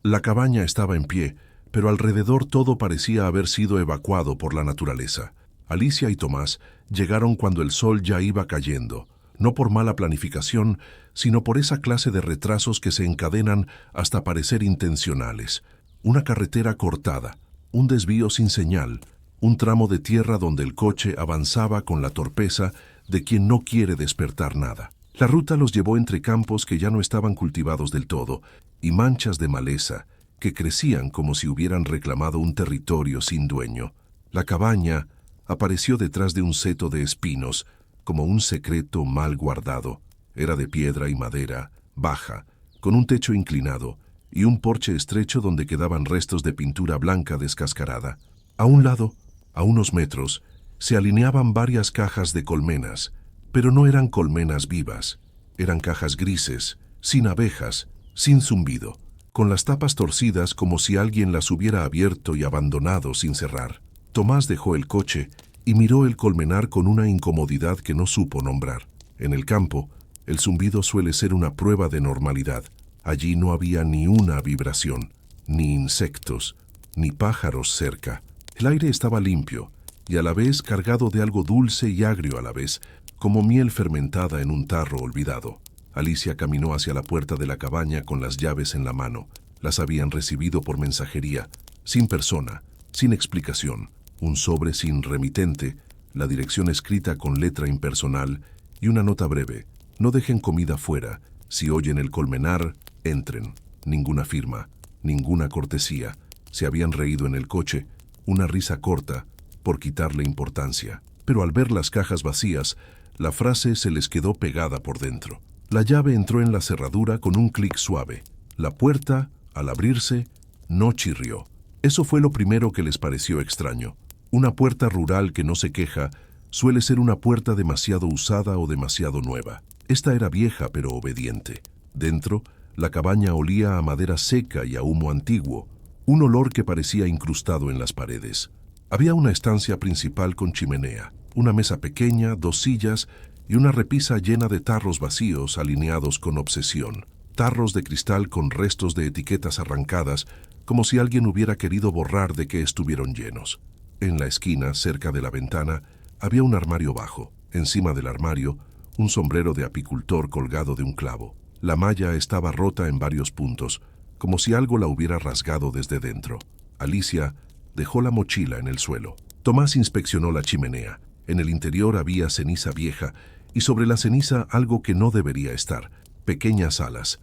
La cabaña estaba en pie, pero alrededor todo parecía haber sido evacuado por la naturaleza. Alicia y Tomás llegaron cuando el sol ya iba cayendo, no por mala planificación, sino por esa clase de retrasos que se encadenan hasta parecer intencionales. Una carretera cortada, un desvío sin señal, un tramo de tierra donde el coche avanzaba con la torpeza de quien no quiere despertar nada. La ruta los llevó entre campos que ya no estaban cultivados del todo y manchas de maleza que crecían como si hubieran reclamado un territorio sin dueño. La cabaña apareció detrás de un seto de espinos, como un secreto mal guardado. Era de piedra y madera, baja, con un techo inclinado y un porche estrecho donde quedaban restos de pintura blanca descascarada. A un lado, a unos metros, se alineaban varias cajas de colmenas, pero no eran colmenas vivas. Eran cajas grises, sin abejas, sin zumbido, con las tapas torcidas como si alguien las hubiera abierto y abandonado sin cerrar. Tomás dejó el coche y miró el colmenar con una incomodidad que no supo nombrar. En el campo, el zumbido suele ser una prueba de normalidad. Allí no había ni una vibración, ni insectos, ni pájaros cerca. El aire estaba limpio y a la vez cargado de algo dulce y agrio a la vez, como miel fermentada en un tarro olvidado. Alicia caminó hacia la puerta de la cabaña con las llaves en la mano. Las habían recibido por mensajería, sin persona, sin explicación, un sobre sin remitente, la dirección escrita con letra impersonal y una nota breve: no dejen comida fuera, si oyen el colmenar, entren. Ninguna firma, ninguna cortesía. Se habían reído en el coche, una risa corta, por quitarle importancia. Pero al ver las cajas vacías, la frase se les quedó pegada por dentro. La llave entró en la cerradura con un clic suave. La puerta, al abrirse, no chirrió. Eso fue lo primero que les pareció extraño. Una puerta rural que no se queja suele ser una puerta demasiado usada o demasiado nueva. Esta era vieja pero obediente. Dentro, la cabaña olía a madera seca y a humo antiguo, un olor que parecía incrustado en las paredes. Había una estancia principal con chimenea, una mesa pequeña, 2 sillas y una repisa llena de tarros vacíos alineados con obsesión. Tarros de cristal con restos de etiquetas arrancadas, como si alguien hubiera querido borrar de qué estuvieron llenos. En la esquina, cerca de la ventana, había un armario bajo. Encima del armario, un sombrero de apicultor colgado de un clavo. La malla estaba rota en varios puntos, como si algo la hubiera rasgado desde dentro. Alicia dejó la mochila en el suelo. Tomás inspeccionó la chimenea. En el interior había ceniza vieja y sobre la ceniza algo que no debería estar: pequeñas alas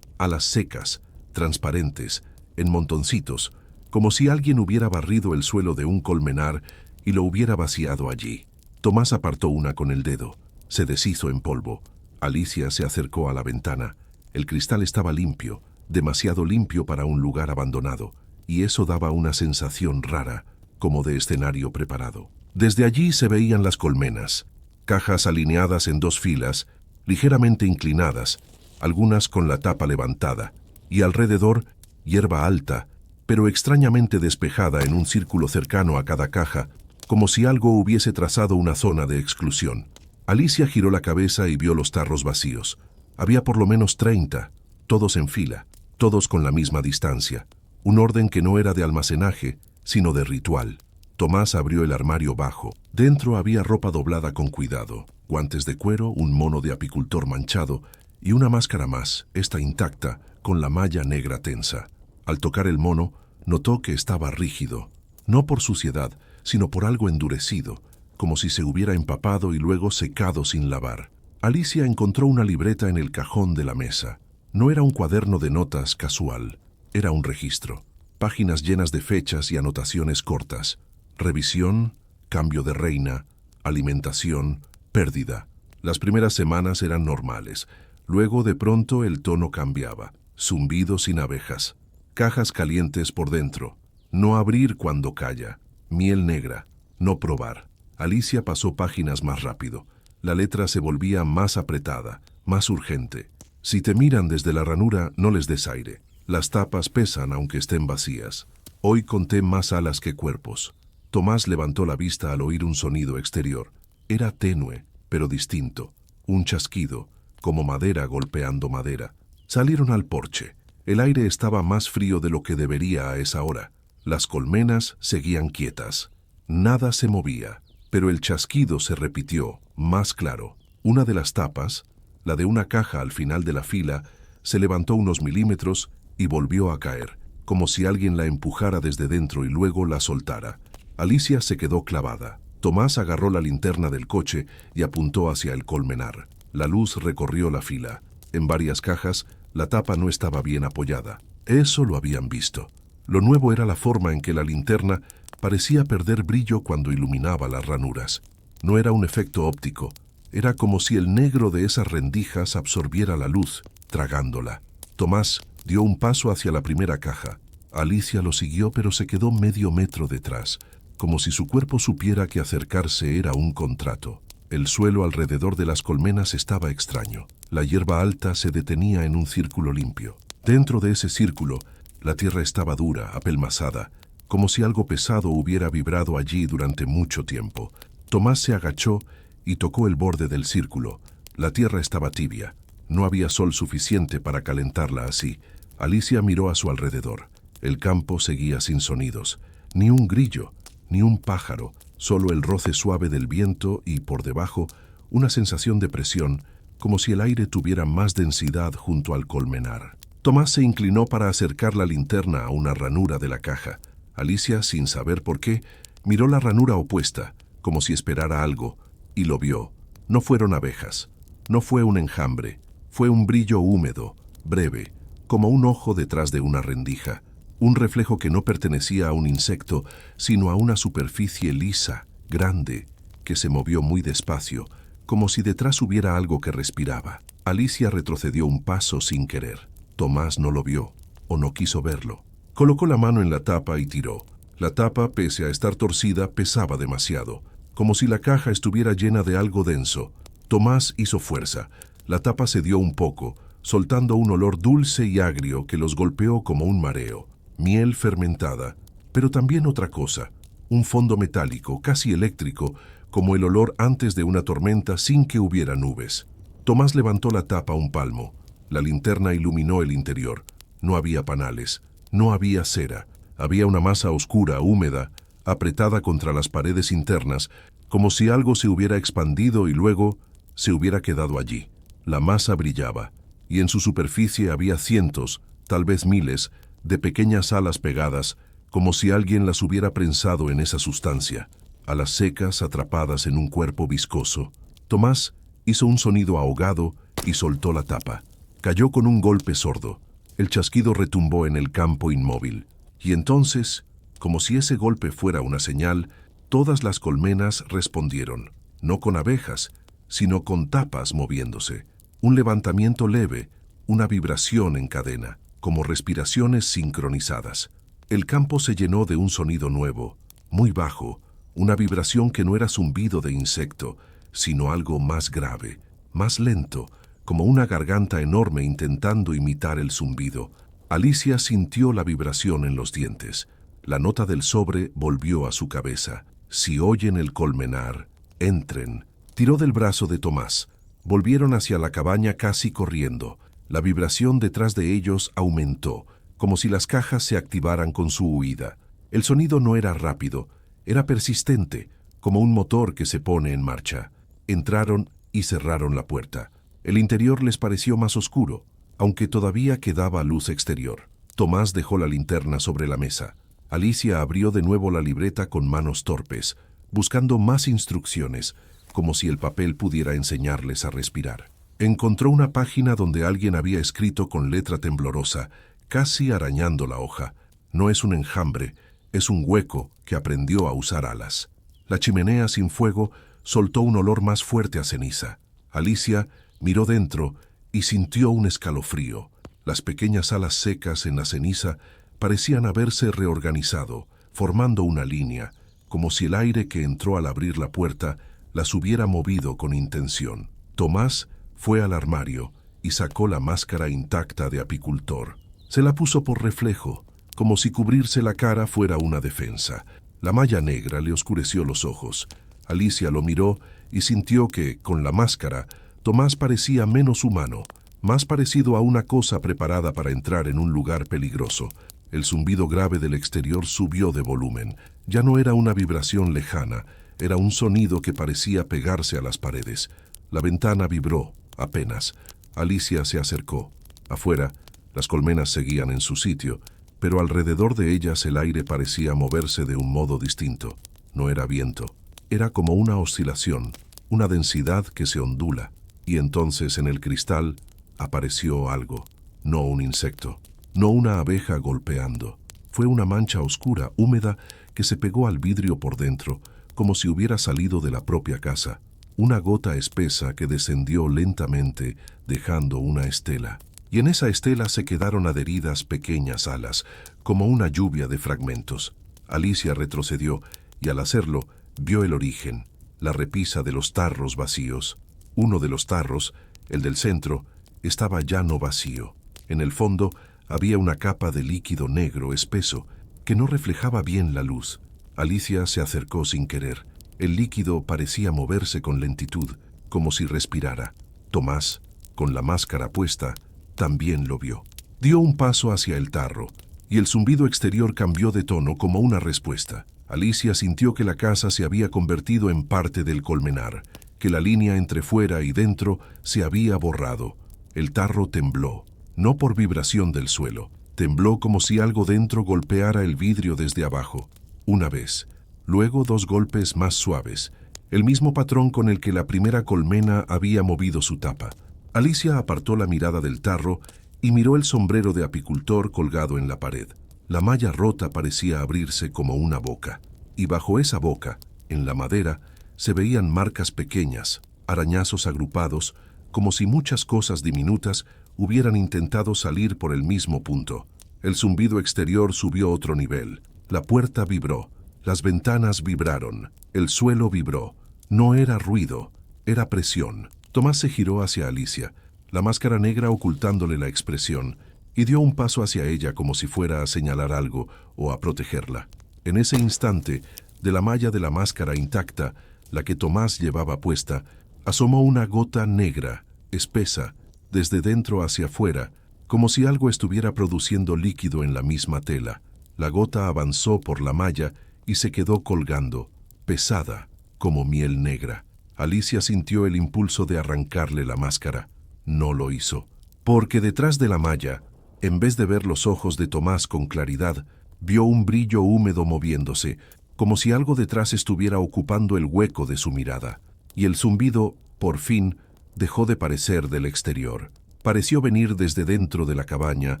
secas, transparentes, en montoncitos, como si alguien hubiera barrido el suelo de un colmenar y lo hubiera vaciado allí. Tomás apartó una con el dedo. Se deshizo en polvo. Alicia se acercó a la ventana. El cristal estaba limpio, demasiado limpio para un lugar abandonado, y eso daba una sensación rara, como de escenario preparado. Desde allí se veían las colmenas, cajas alineadas en 2 filas, ligeramente inclinadas, algunas con la tapa levantada, y alrededor hierba alta, pero extrañamente despejada en un círculo cercano a cada caja, como si algo hubiese trazado una zona de exclusión. Alicia giró la cabeza y vio los tarros vacíos. Había por lo menos 30, todos en fila, todos con la misma distancia, un orden que no era de almacenaje, sino de ritual. Tomás abrió el armario bajo. Dentro había ropa doblada con cuidado, guantes de cuero, un mono de apicultor manchado y una máscara más, esta intacta, con la malla negra tensa. Al tocar el mono, notó que estaba rígido, no por suciedad, sino por algo endurecido, como si se hubiera empapado y luego secado sin lavar. Alicia encontró una libreta en el cajón de la mesa. No era un cuaderno de notas casual, era un registro. Páginas llenas de fechas y anotaciones cortas. Revisión, cambio de reina, alimentación, pérdida. Las primeras semanas eran normales. Luego, de pronto, el tono cambiaba. Zumbido sin abejas. cajas calientes por dentro. No abrir cuando calla. Miel negra. No probar. Alicia pasó páginas más rápido. La letra se volvía más apretada, más urgente. Si te miran desde la ranura, no les des aire. Las tapas pesan aunque estén vacías. Hoy conté más alas que cuerpos. Tomás levantó la vista al oír un sonido exterior. Era tenue, pero distinto. Un chasquido, como madera golpeando madera. Salieron al porche. El aire estaba más frío de lo que debería a esa hora. Las colmenas seguían quietas. Nada se movía, pero el chasquido se repitió, más claro. Una de las tapas, la de una caja al final de la fila, se levantó unos milímetros y volvió a caer, como si alguien la empujara desde dentro y luego la soltara. Alicia se quedó clavada. Tomás agarró la linterna del coche y apuntó hacia el colmenar. La luz recorrió la fila. En varias cajas, la tapa no estaba bien apoyada. Eso lo habían visto. Lo nuevo era la forma en que la linterna parecía perder brillo cuando iluminaba las ranuras. No era un efecto óptico. Era como si el negro de esas rendijas absorbiera la luz, tragándola. Tomás dio un paso hacia la primera caja. Alicia lo siguió, pero se quedó medio metro detrás, como si su cuerpo supiera que acercarse era un contrato. El suelo alrededor de las colmenas estaba extraño. La hierba alta se detenía en un círculo limpio. Dentro de ese círculo, la tierra estaba dura, apelmazada, como si algo pesado hubiera vibrado allí durante mucho tiempo. Tomás se agachó y tocó el borde del círculo. La tierra estaba tibia. No había sol suficiente para calentarla así. Alicia miró a su alrededor. El campo seguía sin sonidos. Ni un grillo, ni un pájaro, solo el roce suave del viento y, por debajo, una sensación de presión, como si el aire tuviera más densidad junto al colmenar. Tomás se inclinó para acercar la linterna a una ranura de la caja. Alicia, sin saber por qué, miró la ranura opuesta, como si esperara algo, y lo vio. No fueron abejas. No fue un enjambre. Fue un brillo húmedo, breve, como un ojo detrás de una rendija. Un reflejo que no pertenecía a un insecto, sino a una superficie lisa, grande, que se movió muy despacio, como si detrás hubiera algo que respiraba. Alicia retrocedió un paso sin querer. Tomás no lo vio, o no quiso verlo. Colocó la mano en la tapa y tiró. La tapa, pese a estar torcida, pesaba demasiado, como si la caja estuviera llena de algo denso. Tomás hizo fuerza. La tapa cedió un poco, soltando un olor dulce y agrio que los golpeó como un mareo. Miel fermentada, pero también otra cosa, un fondo metálico, casi eléctrico, como el olor antes de una tormenta sin que hubiera nubes. Tomás levantó la tapa un palmo. La linterna iluminó el interior. No había panales, no había cera. Había una masa oscura, húmeda, apretada contra las paredes internas, como si algo se hubiera expandido y luego se hubiera quedado allí. La masa brillaba, y en su superficie había cientos, tal vez miles, de pequeñas alas pegadas, como si alguien las hubiera prensado en esa sustancia, alas secas atrapadas en un cuerpo viscoso. Tomás hizo un sonido ahogado y soltó la tapa. Cayó con un golpe sordo. El chasquido retumbó en el campo inmóvil. Y entonces, como si ese golpe fuera una señal, todas las colmenas respondieron, no con abejas, sino con tapas moviéndose. Un levantamiento leve, una vibración en cadena, como respiraciones sincronizadas. El campo se llenó de un sonido nuevo, muy bajo, una vibración que no era zumbido de insecto, sino algo más grave, más lento, como una garganta enorme intentando imitar el zumbido. Alicia sintió la vibración en los dientes. La nota del sobre volvió a su cabeza. Si oyen el colmenar, entren. Tiró del brazo de Tomás. Volvieron hacia la cabaña casi corriendo. La vibración detrás de ellos aumentó, como si las cajas se activaran con su huida. El sonido no era rápido, era persistente, como un motor que se pone en marcha. Entraron y cerraron la puerta. El interior les pareció más oscuro, aunque todavía quedaba luz exterior. Tomás dejó la linterna sobre la mesa. Alicia abrió de nuevo la libreta con manos torpes, buscando más instrucciones, como si el papel pudiera enseñarles a respirar. Encontró una página donde alguien había escrito con letra temblorosa, casi arañando la hoja. No es un enjambre, es un hueco que aprendió a usar alas. La chimenea sin fuego soltó un olor más fuerte a ceniza. Alicia miró dentro y sintió un escalofrío. Las pequeñas alas secas en la ceniza parecían haberse reorganizado, formando una línea, como si el aire que entró al abrir la puerta las hubiera movido con intención. Tomás fue al armario y sacó la máscara intacta de apicultor. Se la puso por reflejo, como si cubrirse la cara fuera una defensa. La malla negra le oscureció los ojos. Alicia lo miró y sintió que, con la máscara, Tomás parecía menos humano, más parecido a una cosa preparada para entrar en un lugar peligroso. El zumbido grave del exterior subió de volumen. Ya no era una vibración lejana, era un sonido que parecía pegarse a las paredes. La ventana vibró, apenas. Alicia se acercó. Afuera, las colmenas seguían en su sitio, pero alrededor de ellas el aire parecía moverse de un modo distinto. No era viento, era como una oscilación, una densidad que se ondula. Y entonces en el cristal apareció algo, no un insecto, no una abeja golpeando. Fue una mancha oscura, húmeda, que se pegó al vidrio por dentro, como si hubiera salido de la propia casa. Una gota espesa que descendió lentamente, dejando una estela. Y en esa estela se quedaron adheridas pequeñas alas, como una lluvia de fragmentos. Alicia retrocedió, y al hacerlo, vio el origen, la repisa de los tarros vacíos. Uno de los tarros, el del centro, estaba ya no vacío. En el fondo había una capa de líquido negro espeso que no reflejaba bien la luz. Alicia se acercó sin querer. El líquido parecía moverse con lentitud, como si respirara. Tomás, con la máscara puesta, también lo vio. Dio un paso hacia el tarro, y el zumbido exterior cambió de tono como una respuesta. Alicia sintió que la casa se había convertido en parte del colmenar, que la línea entre fuera y dentro se había borrado. El tarro tembló, no por vibración del suelo, tembló como si algo dentro golpeara el vidrio desde abajo. Una vez, luego 2 golpes más suaves, el mismo patrón con el que la primera colmena había movido su tapa. Alicia apartó la mirada del tarro y miró el sombrero de apicultor colgado en la pared. La malla rota parecía abrirse como una boca, y bajo esa boca, en la madera, se veían marcas pequeñas, arañazos agrupados, como si muchas cosas diminutas hubieran intentado salir por el mismo punto. El zumbido exterior subió otro nivel. La puerta vibró, las ventanas vibraron, el suelo vibró. No era ruido, era presión. Tomás se giró hacia Alicia, la máscara negra ocultándole la expresión, y dio un paso hacia ella como si fuera a señalar algo o a protegerla. En ese instante, de la malla de la máscara intacta, la que Tomás llevaba puesta, asomó una gota negra, espesa, desde dentro hacia afuera, como si algo estuviera produciendo líquido en la misma tela. La gota avanzó por la malla y se quedó colgando, pesada, como miel negra. Alicia sintió el impulso de arrancarle la máscara. No lo hizo, porque detrás de la malla, en vez de ver los ojos de Tomás con claridad, vio un brillo húmedo moviéndose, como si algo detrás estuviera ocupando el hueco de su mirada. Y el zumbido, por fin, dejó de parecer del exterior. Pareció venir desde dentro de la cabaña,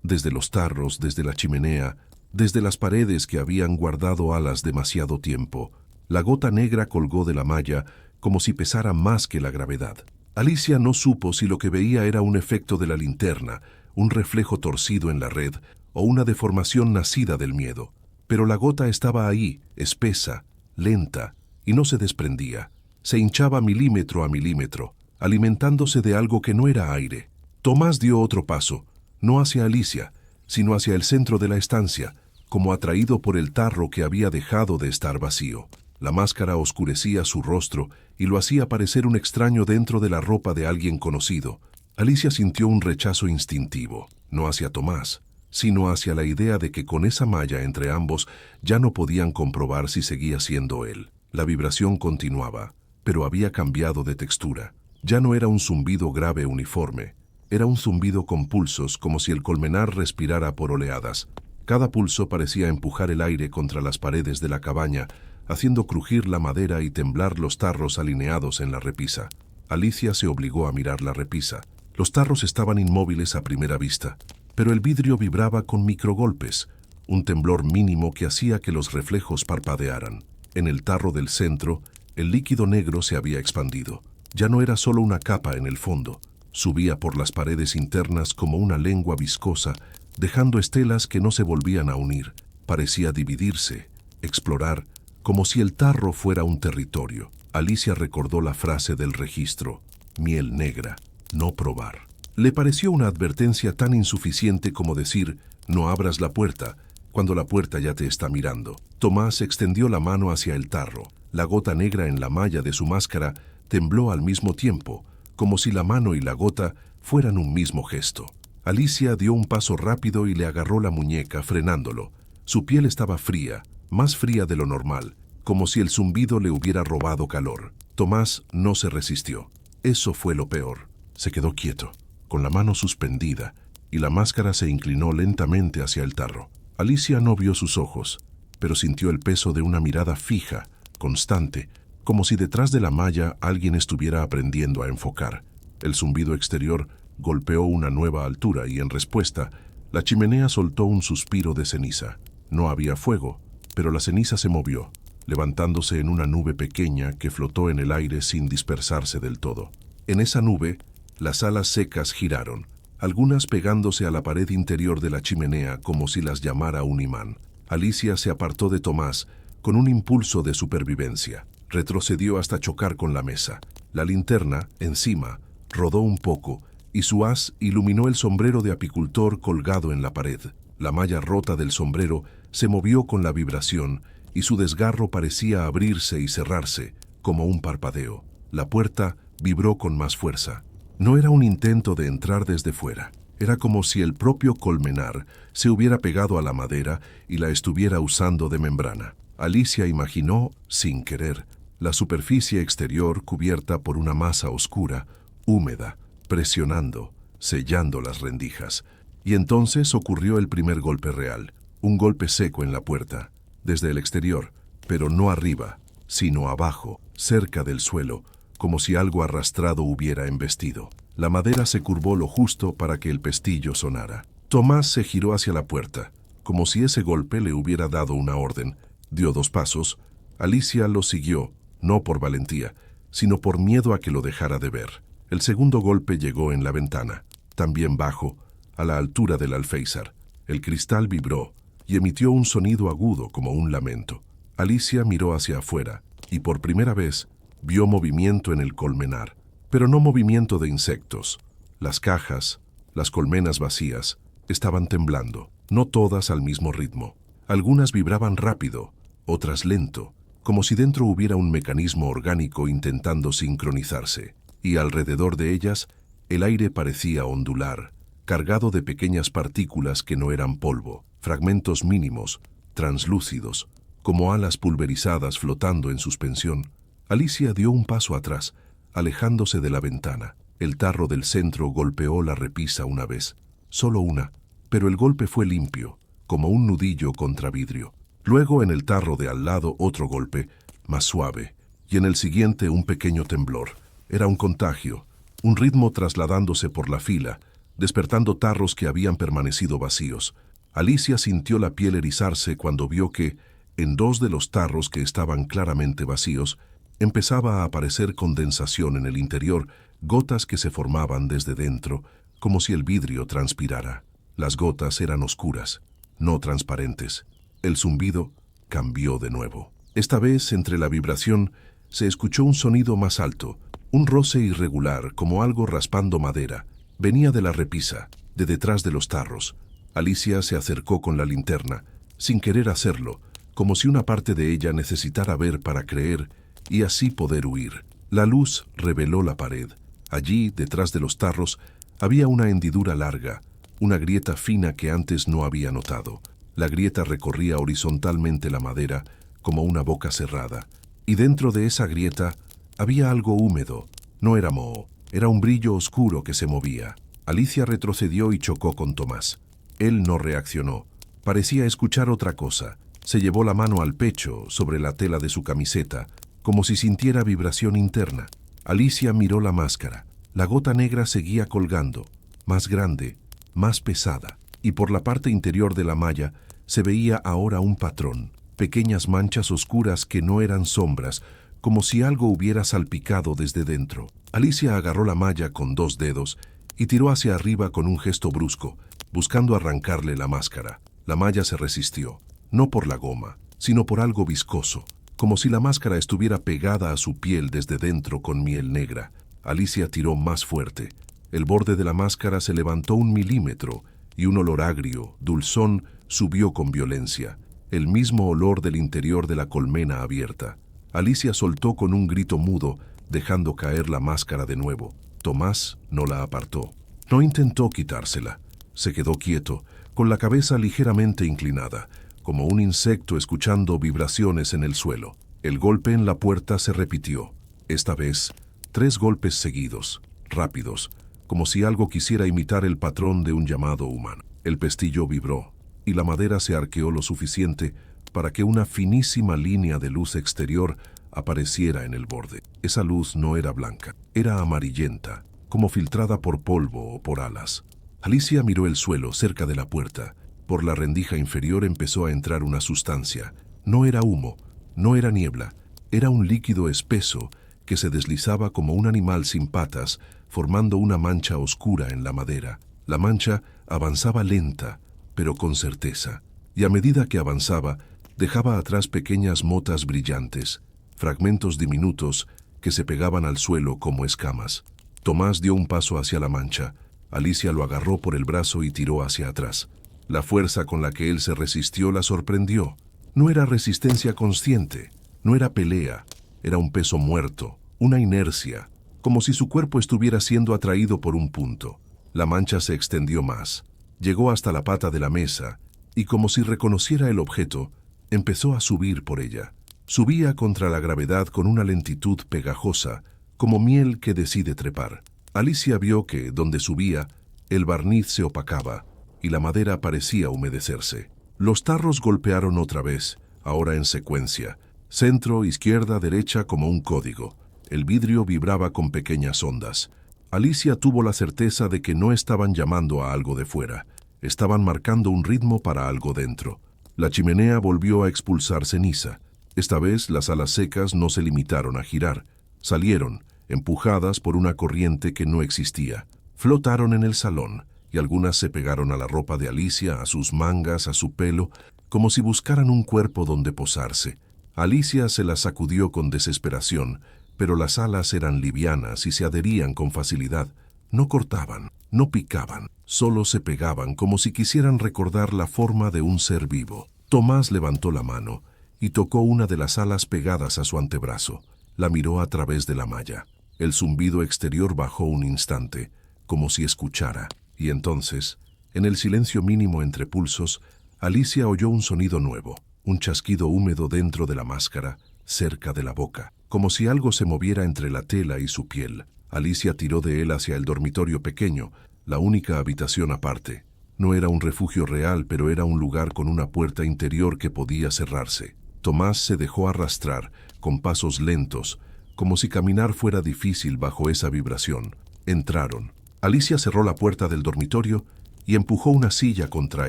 desde los tarros, desde la chimenea, desde las paredes que habían guardado alas demasiado tiempo. La gota negra colgó de la malla como si pesara más que la gravedad. Alicia no supo si lo que veía era un efecto de la linterna, un reflejo torcido en la red o una deformación nacida del miedo. Pero la gota estaba ahí, espesa, lenta, y no se desprendía. Se hinchaba milímetro a milímetro, alimentándose de algo que no era aire. Tomás dio otro paso, no hacia Alicia, sino hacia el centro de la estancia, como atraído por el tarro que había dejado de estar vacío. La máscara oscurecía su rostro y lo hacía parecer un extraño dentro de la ropa de alguien conocido. Alicia sintió un rechazo instintivo, no hacia Tomás, sino hacia la idea de que con esa malla entre ambos ya no podían comprobar si seguía siendo él. La vibración continuaba, pero había cambiado de textura. Ya no era un zumbido grave uniforme, era un zumbido con pulsos, como si el colmenar respirara por oleadas. Cada pulso parecía empujar el aire contra las paredes de la cabaña, haciendo crujir la madera y temblar los tarros alineados en la repisa. Alicia se obligó a mirar la repisa. Los tarros estaban inmóviles a primera vista, pero el vidrio vibraba con microgolpes, un temblor mínimo que hacía que los reflejos parpadearan. En el tarro del centro, el líquido negro se había expandido. Ya no era solo una capa en el fondo, subía por las paredes internas como una lengua viscosa, dejando estelas que no se volvían a unir. Parecía dividirse, explorar, como si el tarro fuera un territorio. Alicia recordó la frase del registro: miel negra, no probar. Le pareció una advertencia tan insuficiente como decir: no abras la puerta, cuando la puerta ya te está mirando. Tomás extendió la mano hacia el tarro. La gota negra en la malla de su máscara tembló al mismo tiempo, como si la mano y la gota fueran un mismo gesto. Alicia dio un paso rápido y le agarró la muñeca, frenándolo. Su piel estaba fría, más fría de lo normal, como si el zumbido le hubiera robado calor. Tomás no se resistió. Eso fue lo peor. Se quedó quieto, con la mano suspendida, y la máscara se inclinó lentamente hacia el tarro. Alicia no vio sus ojos, pero sintió el peso de una mirada fija, constante, como si detrás de la malla alguien estuviera aprendiendo a enfocar. El zumbido exterior golpeó una nueva altura y en respuesta, la chimenea soltó un suspiro de ceniza. No había fuego, pero la ceniza se movió, levantándose en una nube pequeña que flotó en el aire sin dispersarse del todo. En esa nube, las alas secas giraron, algunas pegándose a la pared interior de la chimenea como si las llamara un imán. Alicia se apartó de Tomás con un impulso de supervivencia. Retrocedió hasta chocar con la mesa. La linterna, encima, rodó un poco y su haz iluminó el sombrero de apicultor colgado en la pared. La malla rota del sombrero se movió con la vibración y su desgarro parecía abrirse y cerrarse, como un parpadeo. La puerta vibró con más fuerza. No era un intento de entrar desde fuera. Era como si el propio colmenar se hubiera pegado a la madera y la estuviera usando de membrana. Alicia imaginó, sin querer, la superficie exterior cubierta por una masa oscura, húmeda, presionando, sellando las rendijas. Y entonces ocurrió el primer golpe real, un golpe seco en la puerta, desde el exterior, pero no arriba, sino abajo, cerca del suelo, como si algo arrastrado hubiera embestido. La madera se curvó lo justo para que el pestillo sonara. Tomás se giró hacia la puerta, como si ese golpe le hubiera dado una orden. Dio 2 pasos. Alicia lo siguió, no por valentía, sino por miedo a que lo dejara de ver. El segundo golpe llegó en la ventana, también bajo, a la altura del alféizar. El cristal vibró y emitió un sonido agudo como un lamento. Alicia miró hacia afuera y por primera vez vio movimiento en el colmenar, pero no movimiento de insectos. Las cajas, las colmenas vacías, estaban temblando, no todas al mismo ritmo. Algunas vibraban rápido, otras lento, como si dentro hubiera un mecanismo orgánico intentando sincronizarse, y alrededor de ellas el aire parecía ondular, cargado de pequeñas partículas que no eran polvo, fragmentos mínimos, translúcidos, como alas pulverizadas flotando en suspensión. Alicia dio un paso atrás, alejándose de la ventana. El tarro del centro golpeó la repisa una vez, solo una, pero el golpe fue limpio, como un nudillo contra vidrio. Luego en el tarro de al lado otro golpe, más suave, y en el siguiente un pequeño temblor. Era un contagio, un ritmo trasladándose por la fila, despertando tarros que habían permanecido vacíos. Alicia sintió la piel erizarse cuando vio que, en 2 de los tarros que estaban claramente vacíos, empezaba a aparecer condensación en el interior, gotas que se formaban desde dentro, como si el vidrio transpirara. Las gotas eran oscuras, no transparentes. El zumbido cambió de nuevo. Esta vez, entre la vibración, se escuchó un sonido más alto, un roce irregular, como algo raspando madera. Venía de la repisa, de detrás de los tarros. Alicia se acercó con la linterna, sin querer hacerlo, como si una parte de ella necesitara ver para creer y así poder huir. La luz reveló la pared. Allí, detrás de los tarros, había una hendidura larga, una grieta fina que antes no había notado. La grieta recorría horizontalmente la madera como una boca cerrada, y dentro de esa grieta había algo húmedo. No era moho, era un brillo oscuro que se movía. Alicia retrocedió y chocó con Tomás. Él no reaccionó. Parecía escuchar otra cosa. Se llevó la mano al pecho, sobre la tela de su camiseta, como si sintiera vibración interna. Alicia miró la máscara. La gota negra seguía colgando, más grande, más pesada, y por la parte interior de la malla se veía ahora un patrón, pequeñas manchas oscuras que no eran sombras, como si algo hubiera salpicado desde dentro. Alicia agarró la malla con 2 dedos y tiró hacia arriba con un gesto brusco. buscando arrancarle la máscara. La malla se resistió, no por la goma, sino por algo viscoso, como si la máscara estuviera pegada a su piel desde dentro con miel negra. Alicia tiró más fuerte. El borde de la máscara se levantó 1 milímetro y un olor agrio, dulzón, subió con violencia, el mismo olor del interior de la colmena abierta. Alicia soltó con un grito mudo, dejando caer la máscara de nuevo. Tomás no la apartó. No intentó quitársela. Se quedó quieto, con la cabeza ligeramente inclinada, como un insecto escuchando vibraciones en el suelo. El golpe en la puerta se repitió. Esta vez, 3 golpes seguidos, rápidos, como si algo quisiera imitar el patrón de un llamado humano. El pestillo vibró, y la madera se arqueó lo suficiente para que una finísima línea de luz exterior apareciera en el borde. Esa luz no era blanca, era amarillenta, como filtrada por polvo o por alas. Alicia miró el suelo cerca de la puerta. Por la rendija inferior empezó a entrar una sustancia. No era humo, no era niebla, era un líquido espeso que se deslizaba como un animal sin patas, formando una mancha oscura en la madera. La mancha avanzaba lenta, pero con certeza, y a medida que avanzaba, dejaba atrás pequeñas motas brillantes, fragmentos diminutos que se pegaban al suelo como escamas. Tomás dio un paso hacia la mancha. Alicia lo agarró por el brazo y tiró hacia atrás. La fuerza con la que él se resistió la sorprendió. No era resistencia consciente, no era pelea, era un peso muerto, una inercia, como si su cuerpo estuviera siendo atraído por un punto. La mancha se extendió más, llegó hasta la pata de la mesa, y como si reconociera el objeto, empezó a subir por ella. Subía contra la gravedad con una lentitud pegajosa, como miel que decide trepar. Alicia vio que, donde subía, el barniz se opacaba, y la madera parecía humedecerse. Los tarros golpearon otra vez, ahora en secuencia, centro, izquierda, derecha como un código. El vidrio vibraba con pequeñas ondas. Alicia tuvo la certeza de que no estaban llamando a algo de fuera, estaban marcando un ritmo para algo dentro. La chimenea volvió a expulsar ceniza. Esta vez las alas secas no se limitaron a girar, salieron, empujadas por una corriente que no existía. Flotaron en el salón, y algunas se pegaron a la ropa de Alicia, a sus mangas, a su pelo, como si buscaran un cuerpo donde posarse. Alicia se las sacudió con desesperación, pero las alas eran livianas y se adherían con facilidad. No cortaban, no picaban, solo se pegaban como si quisieran recordar la forma de un ser vivo. Tomás levantó la mano y tocó una de las alas pegadas a su antebrazo. La miró a través de la malla. El zumbido exterior bajó un instante, como si escuchara, y entonces, en el silencio mínimo entre pulsos, Alicia oyó un sonido nuevo, un chasquido húmedo dentro de la máscara, cerca de la boca, como si algo se moviera entre la tela y su piel. Alicia tiró de él hacia el dormitorio pequeño, la única habitación aparte. No era un refugio real, pero era un lugar con una puerta interior que podía cerrarse. Tomás se dejó arrastrar, con pasos lentos, como si caminar fuera difícil bajo esa vibración. Entraron. Alicia cerró la puerta del dormitorio y empujó una silla contra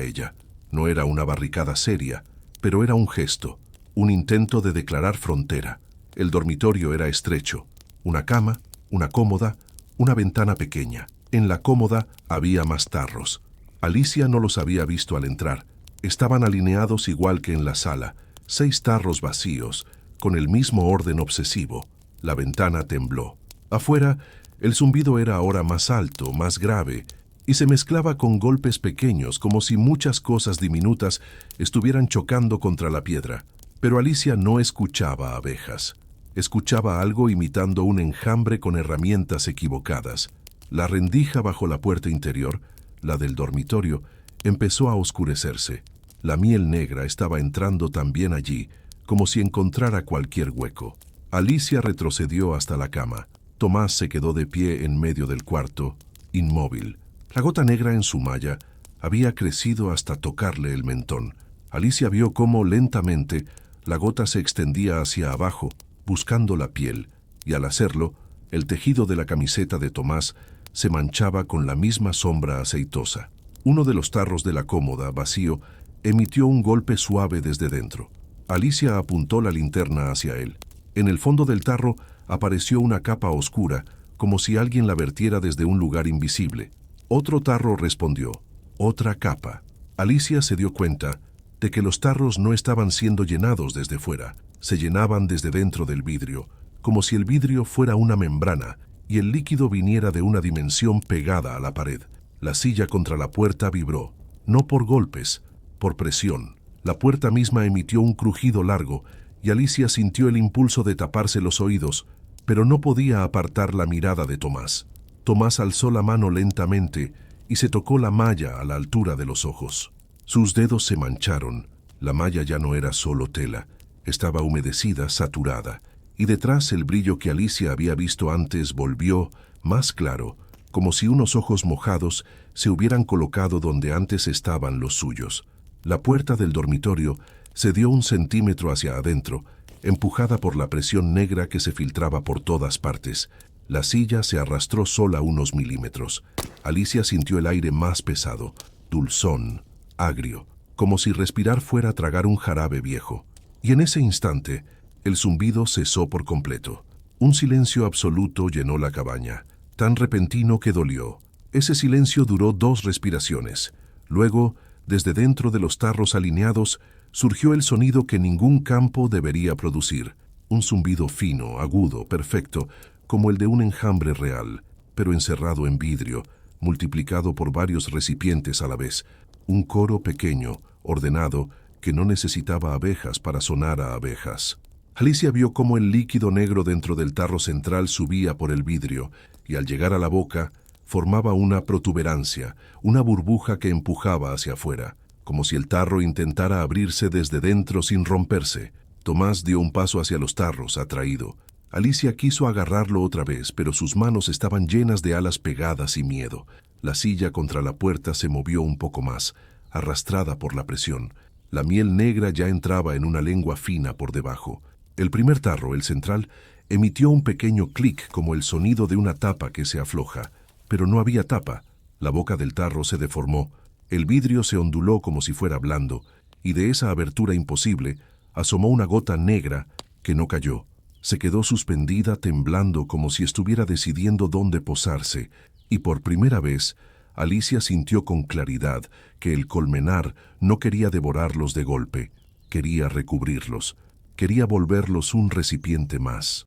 ella. No era una barricada seria, pero era un gesto, un intento de declarar frontera. El dormitorio era estrecho. Una cama, una cómoda, una ventana pequeña. En la cómoda había más tarros. Alicia no los había visto al entrar. Estaban alineados igual que en la sala, 6 tarros vacíos, con el mismo orden obsesivo. La ventana tembló. Afuera, el zumbido era ahora más alto, más grave, y se mezclaba con golpes pequeños, como si muchas cosas diminutas estuvieran chocando contra la piedra. Pero Alicia no escuchaba abejas. Escuchaba algo imitando un enjambre con herramientas equivocadas. La rendija bajo la puerta interior, la del dormitorio, empezó a oscurecerse. La miel negra estaba entrando también allí, como si encontrara cualquier hueco. Alicia retrocedió hasta la cama. Tomás se quedó de pie en medio del cuarto, inmóvil. La gota negra en su malla había crecido hasta tocarle el mentón. Alicia vio cómo, lentamente, la gota se extendía hacia abajo, buscando la piel, y al hacerlo, el tejido de la camiseta de Tomás se manchaba con la misma sombra aceitosa. Uno de los tarros de la cómoda, vacío, emitió un golpe suave desde dentro. Alicia apuntó la linterna hacia él. En el fondo del tarro apareció una capa oscura, como si alguien la vertiera desde un lugar invisible. Otro tarro respondió. Otra capa. Alicia se dio cuenta de que los tarros no estaban siendo llenados desde fuera, se llenaban desde dentro del vidrio, como si el vidrio fuera una membrana y el líquido viniera de una dimensión pegada a la pared. La silla contra la puerta vibró, no por golpes, por presión. La puerta misma emitió un crujido largo y Alicia sintió el impulso de taparse los oídos, pero no podía apartar la mirada de Tomás. Tomás alzó la mano lentamente y se tocó la malla a la altura de los ojos. Sus dedos se mancharon. La malla ya no era solo tela, estaba humedecida, saturada, y detrás el brillo que Alicia había visto antes volvió, más claro, como si unos ojos mojados se hubieran colocado donde antes estaban los suyos. La puerta del dormitorio se dio 1 centímetro hacia adentro, empujada por la presión negra que se filtraba por todas partes. La silla se arrastró sola unos milímetros. Alicia sintió el aire más pesado, dulzón, agrio, como si respirar fuera tragar un jarabe viejo. Y en ese instante, el zumbido cesó por completo. Un silencio absoluto llenó la cabaña, tan repentino que dolió. Ese silencio duró 2 respiraciones. Luego, desde dentro de los tarros alineados, surgió el sonido que ningún campo debería producir. Un zumbido fino, agudo, perfecto, como el de un enjambre real, pero encerrado en vidrio, multiplicado por varios recipientes a la vez. Un coro pequeño, ordenado, que no necesitaba abejas para sonar a abejas. Alicia vio cómo el líquido negro dentro del tarro central subía por el vidrio y al llegar a la boca formaba una protuberancia, una burbuja que empujaba hacia afuera, como si el tarro intentara abrirse desde dentro sin romperse. Tomás dio un paso hacia los tarros, atraído. Alicia quiso agarrarlo otra vez, pero sus manos estaban llenas de alas pegadas y miedo. La silla contra la puerta se movió un poco más, arrastrada por la presión. La miel negra ya entraba en una lengua fina por debajo. El primer tarro, el central, emitió un pequeño clic como el sonido de una tapa que se afloja. Pero no había tapa. La boca del tarro se deformó. El vidrio se onduló como si fuera blando, y de esa abertura imposible asomó una gota negra que no cayó. Se quedó suspendida temblando como si estuviera decidiendo dónde posarse, y por primera vez Alicia sintió con claridad que el colmenar no quería devorarlos de golpe, quería recubrirlos, quería volverlos un recipiente más.